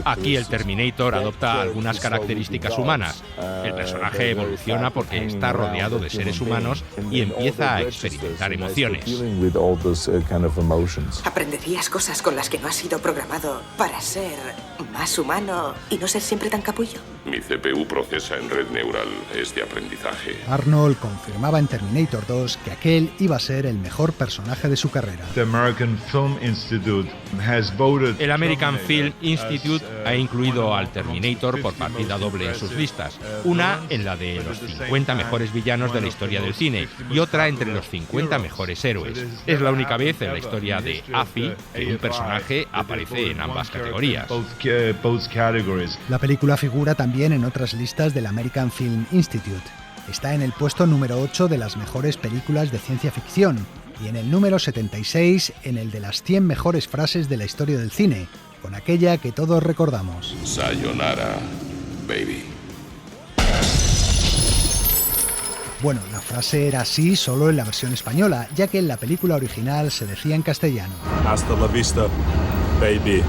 Aquí el Terminator adopta algunas características humanas. El personaje evoluciona porque está rodeado de seres humanos y empieza a experimentar emociones. ¿Aprenderías cosas con las que no has sido programado para ser más humano y no ser siempre tan capullo? Mi CPU procesa en red neural este aprendizaje. Arnold confirmaba en Terminator 2 que aquel iba a ser el mejor personaje de su carrera. El American Film Institute ha incluido al Terminator por partida doble en sus listas. Una en la de los 50 mejores villanos de la historia del cine y otra entre los 50 mejores héroes. Es la única vez en la historia de AFI que un personaje aparece en ambas categorías. La película figura también en otras listas del American Film Institute. Está en el puesto número 8 de las mejores películas de ciencia ficción y en el número 76 en el de las 100 mejores frases de la historia del cine, con aquella que todos recordamos. Sayonara, baby. Bueno, la frase era así solo en la versión española, ya que en la película original se decía en castellano. Hasta la vista, baby.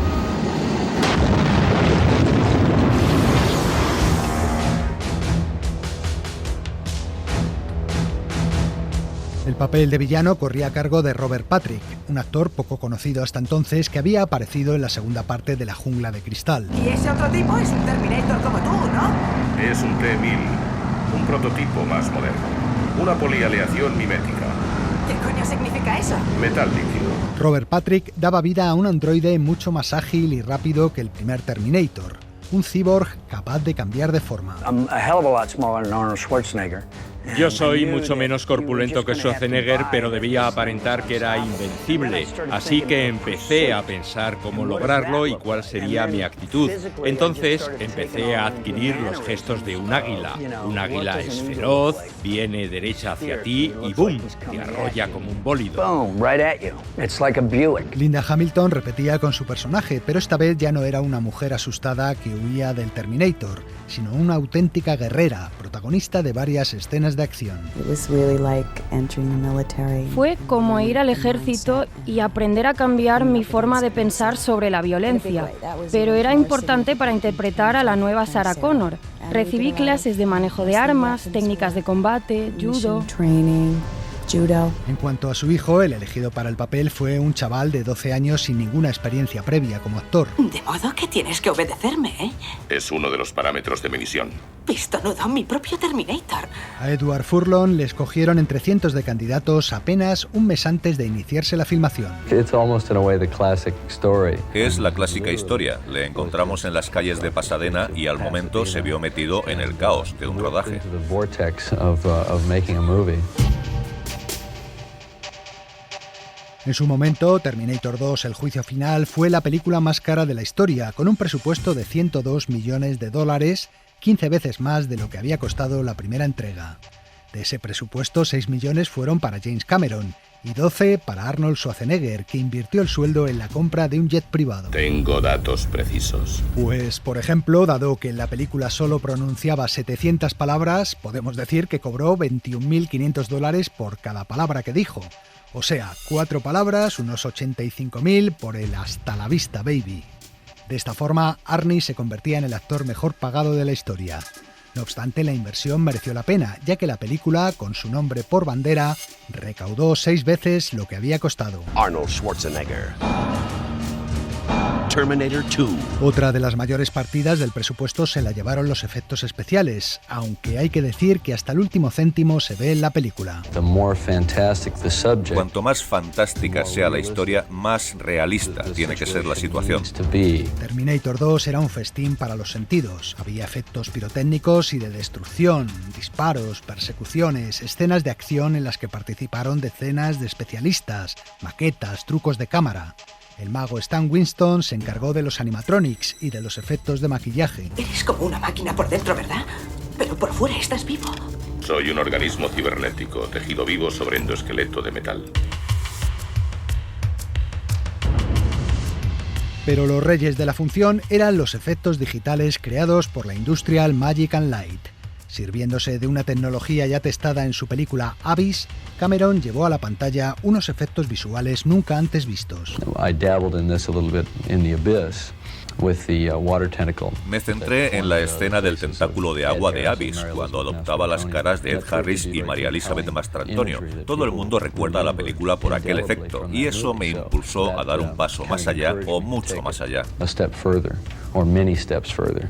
El papel de villano corría a cargo de Robert Patrick, un actor poco conocido hasta entonces que había aparecido en la segunda parte de La Jungla de Cristal. Y ese otro tipo es un Terminator como tú, ¿no? Es un T-1000, un prototipo más moderno. Una polialeación mimética. ¿Qué coño significa eso? Metal líquido. Robert Patrick daba vida a un androide mucho más ágil y rápido que el primer Terminator, un cyborg capaz de cambiar de forma. Yo soy mucho menos corpulento que Schwarzenegger, pero debía aparentar que era invencible. Así que empecé a pensar cómo lograrlo y cuál sería mi actitud. Entonces empecé a adquirir los gestos de un águila. Un águila es feroz, viene derecha hacia ti y ¡boom!, te arrolla como un bólido. Linda Hamilton repetía con su personaje, pero esta vez ya no era una mujer asustada que huía del Terminator, sino una auténtica guerrera, protagonista de varias escenas de acción. Fue como ir al ejército y aprender a cambiar mi forma de pensar sobre la violencia, pero era importante para interpretar a la nueva Sarah Connor. Recibí clases de manejo de armas, técnicas de combate, judo. En cuanto a su hijo, el elegido para el papel fue un chaval de 12 años sin ninguna experiencia previa como actor. De modo que tienes que obedecerme, ¿eh? Es uno de los parámetros de mi misión. Pistonudo, mi propio Terminator. A Edward Furlong le escogieron entre cientos de candidatos apenas un mes antes de iniciarse la filmación. Es la clásica historia. Le encontramos en las calles de Pasadena y al momento se vio metido en el caos de un rodaje. En su momento, Terminator 2, El juicio final, fue la película más cara de la historia, con un presupuesto de $102 millones, 15 veces más de lo que había costado la primera entrega. De ese presupuesto, 6 millones fueron para James Cameron y 12 para Arnold Schwarzenegger, que invirtió el sueldo en la compra de un jet privado. Tengo datos precisos. Pues, por ejemplo, dado que en la película solo pronunciaba 700 palabras, podemos decir que cobró $21.500 por cada palabra que dijo. O sea, 4 palabras, unos 85.000 por el hasta la vista, baby. De esta forma, Arnie se convertía en el actor mejor pagado de la historia. No obstante, la inversión mereció la pena, ya que la película, con su nombre por bandera, recaudó 6 veces lo que había costado. Arnold Schwarzenegger. Terminator 2. Otra de las mayores partidas del presupuesto se la llevaron los efectos especiales, aunque hay que decir que hasta el último céntimo se ve en la película. Cuanto más fantástica sea la historia, más realista tiene que ser la situación. Terminator 2 era un festín para los sentidos. Había efectos pirotécnicos y de destrucción, disparos, persecuciones, escenas de acción en las que participaron decenas de especialistas, maquetas, trucos de cámara. El mago Stan Winston se encargó de los animatronics y de los efectos de maquillaje. Eres como una máquina por dentro, ¿verdad? Pero por fuera estás vivo. Soy un organismo cibernético, tejido vivo sobre endoesqueleto de metal. Pero los reyes de la función eran los efectos digitales creados por la Industrial Magic and Light. Sirviéndose de una tecnología ya testada en su película Abyss, Cameron llevó a la pantalla unos efectos visuales nunca antes vistos. Me centré en la escena del tentáculo de agua de Abyss, cuando adoptaba las caras de Ed Harris y María Elizabeth Mastrantonio. Todo el mundo recuerda la película por aquel efecto, y eso me impulsó a dar un paso más allá, o mucho más allá.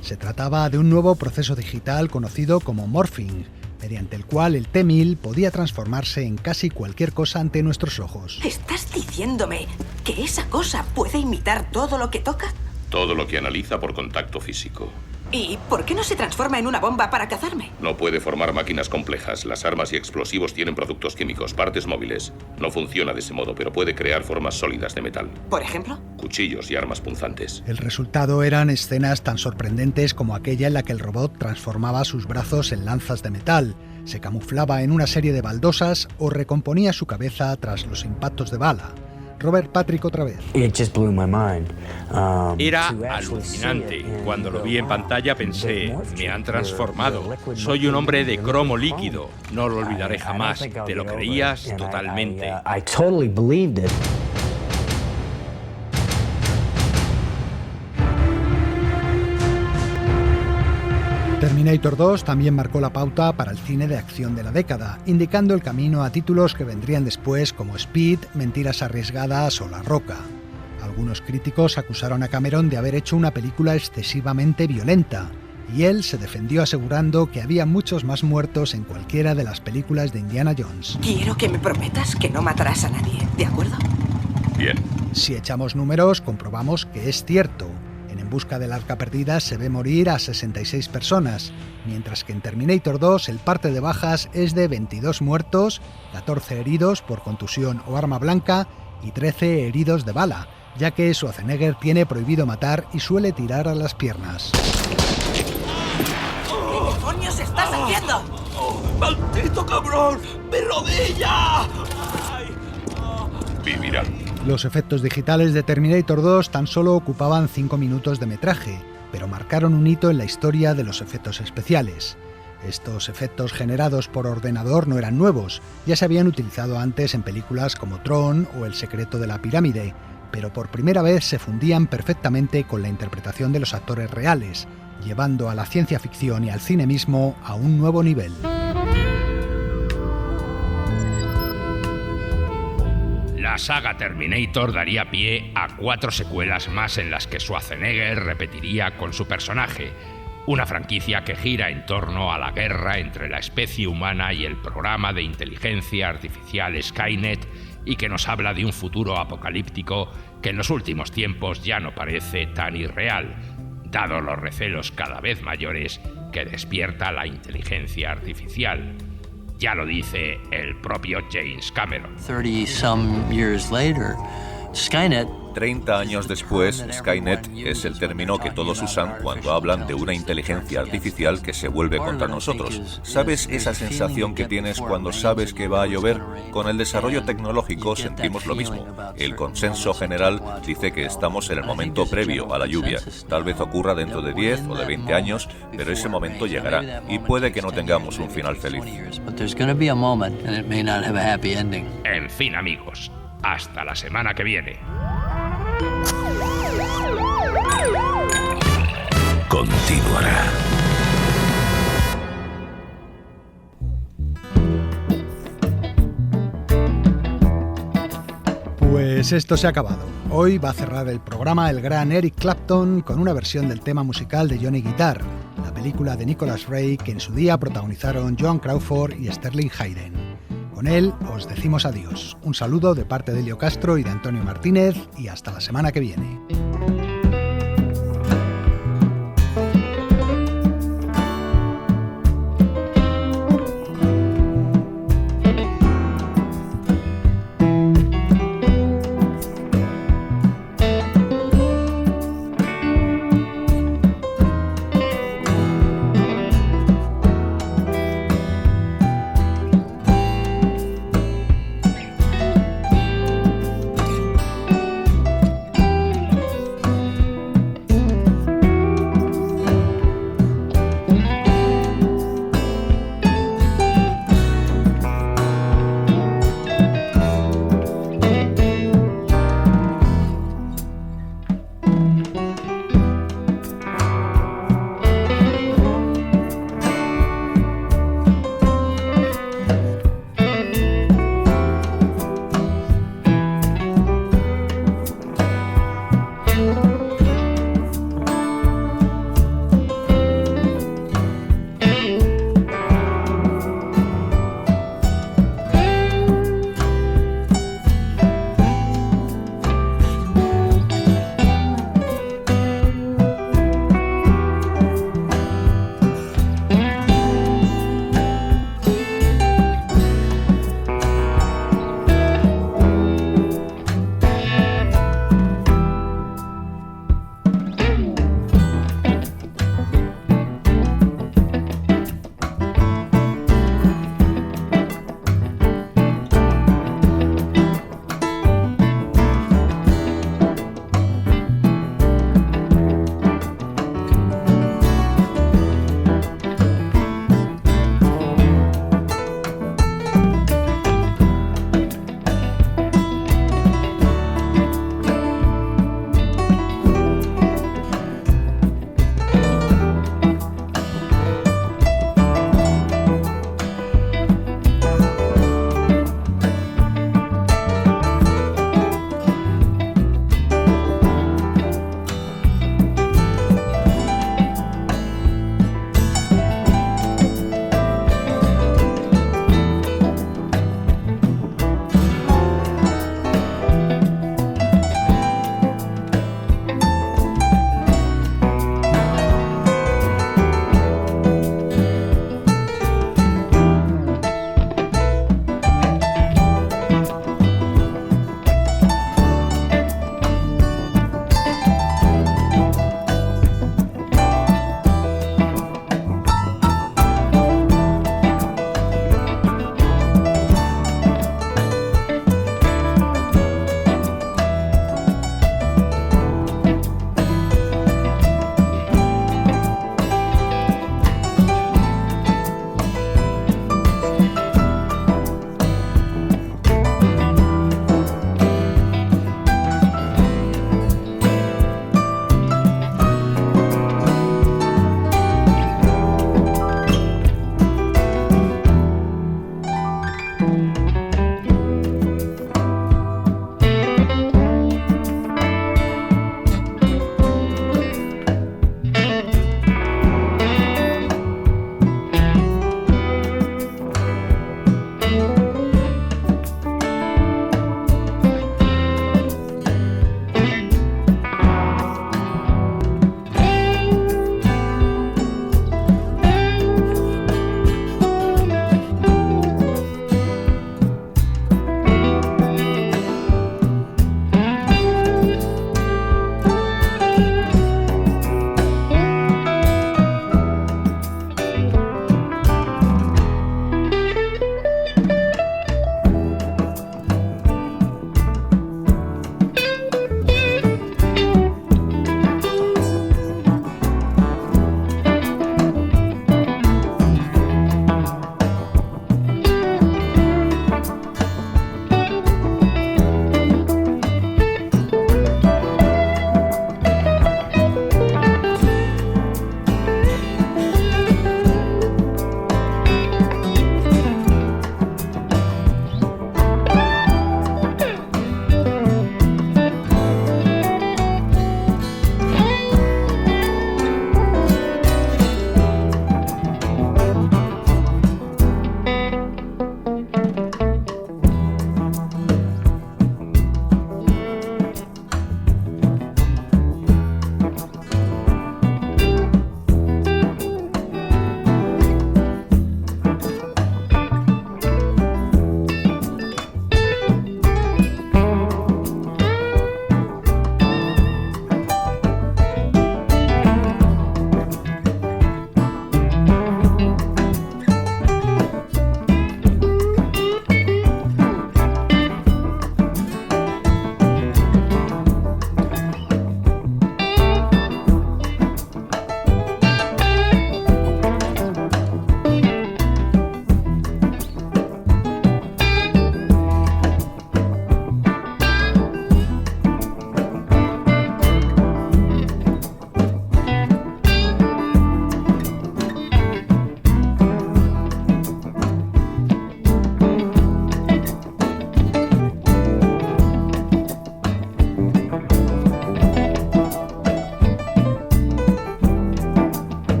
Se trataba de un nuevo proceso digital conocido como morphing, mediante el cual el T-1000 podía transformarse en casi cualquier cosa ante nuestros ojos. ¿Estás diciéndome que esa cosa puede imitar todo lo que toca? Todo lo que analiza por contacto físico. ¿Y por qué no se transforma en una bomba para cazarme? No puede formar máquinas complejas. Las armas y explosivos tienen productos químicos, partes móviles. No funciona de ese modo, pero puede crear formas sólidas de metal. ¿Por ejemplo? Cuchillos y armas punzantes. El resultado eran escenas tan sorprendentes como aquella en la que el robot transformaba sus brazos en lanzas de metal, se camuflaba en una serie de baldosas o recomponía su cabeza tras los impactos de bala. Robert Patrick otra vez. Era alucinante. Cuando lo vi en pantalla pensé, me han transformado. Soy un hombre de cromo líquido. No lo olvidaré jamás. ¿Te lo creías? Totalmente. Terminator 2 también marcó la pauta para el cine de acción de la década, indicando el camino a títulos que vendrían después como Speed, Mentiras arriesgadas o La Roca. Algunos críticos acusaron a Cameron de haber hecho una película excesivamente violenta, y él se defendió asegurando que había muchos más muertos en cualquiera de las películas de Indiana Jones. Quiero que me prometas que no matarás a nadie, ¿de acuerdo? Bien. Si echamos números, comprobamos que es cierto. En Busca del Arca Perdida se ve morir a 66 personas, mientras que en Terminator 2 el parte de bajas es de 22 muertos, 14 heridos por contusión o arma blanca y 13 heridos de bala, ya que Schwarzenegger tiene prohibido matar y suele tirar a las piernas. ¿Qué demonios estás haciendo? ¡Maldito cabrón! ¡Mi rodilla! Vivirán. Los efectos digitales de Terminator 2 tan solo ocupaban 5 minutos de metraje, pero marcaron un hito en la historia de los efectos especiales. Estos efectos generados por ordenador no eran nuevos, ya se habían utilizado antes en películas como Tron o El secreto de la pirámide, pero por primera vez se fundían perfectamente con la interpretación de los actores reales, llevando a la ciencia ficción y al cine mismo a un nuevo nivel. La saga Terminator daría pie a 4 secuelas más en las que Schwarzenegger repetiría con su personaje, una franquicia que gira en torno a la guerra entre la especie humana y el programa de inteligencia artificial Skynet y que nos habla de un futuro apocalíptico que en los últimos tiempos ya no parece tan irreal, dado los recelos cada vez mayores que despierta la inteligencia artificial. Ya lo dice el propio James Cameron. 30-some years later, Skynet 30 años después, Skynet es el término que todos usan cuando hablan de una inteligencia artificial que se vuelve contra nosotros. ¿Sabes esa sensación que tienes cuando sabes que va a llover? Con el desarrollo tecnológico sentimos lo mismo. El consenso general dice que estamos en el momento previo a la lluvia. Tal vez ocurra dentro de 10 o de 20 años, pero ese momento llegará y puede que no tengamos un final feliz. En fin, amigos, hasta la semana que viene. Continuará. Pues esto se ha acabado. Hoy va a cerrar el programa el gran Eric Clapton con una versión del tema musical de Johnny Guitar, la película de Nicholas Ray que en su día protagonizaron Joan Crawford y Sterling Hayden. Con él os decimos adiós. Un saludo de parte de Elio Castro y de Antonio Martínez y hasta la semana que viene.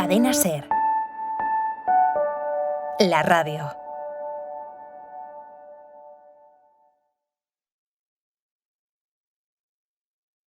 Cadena SER. La radio.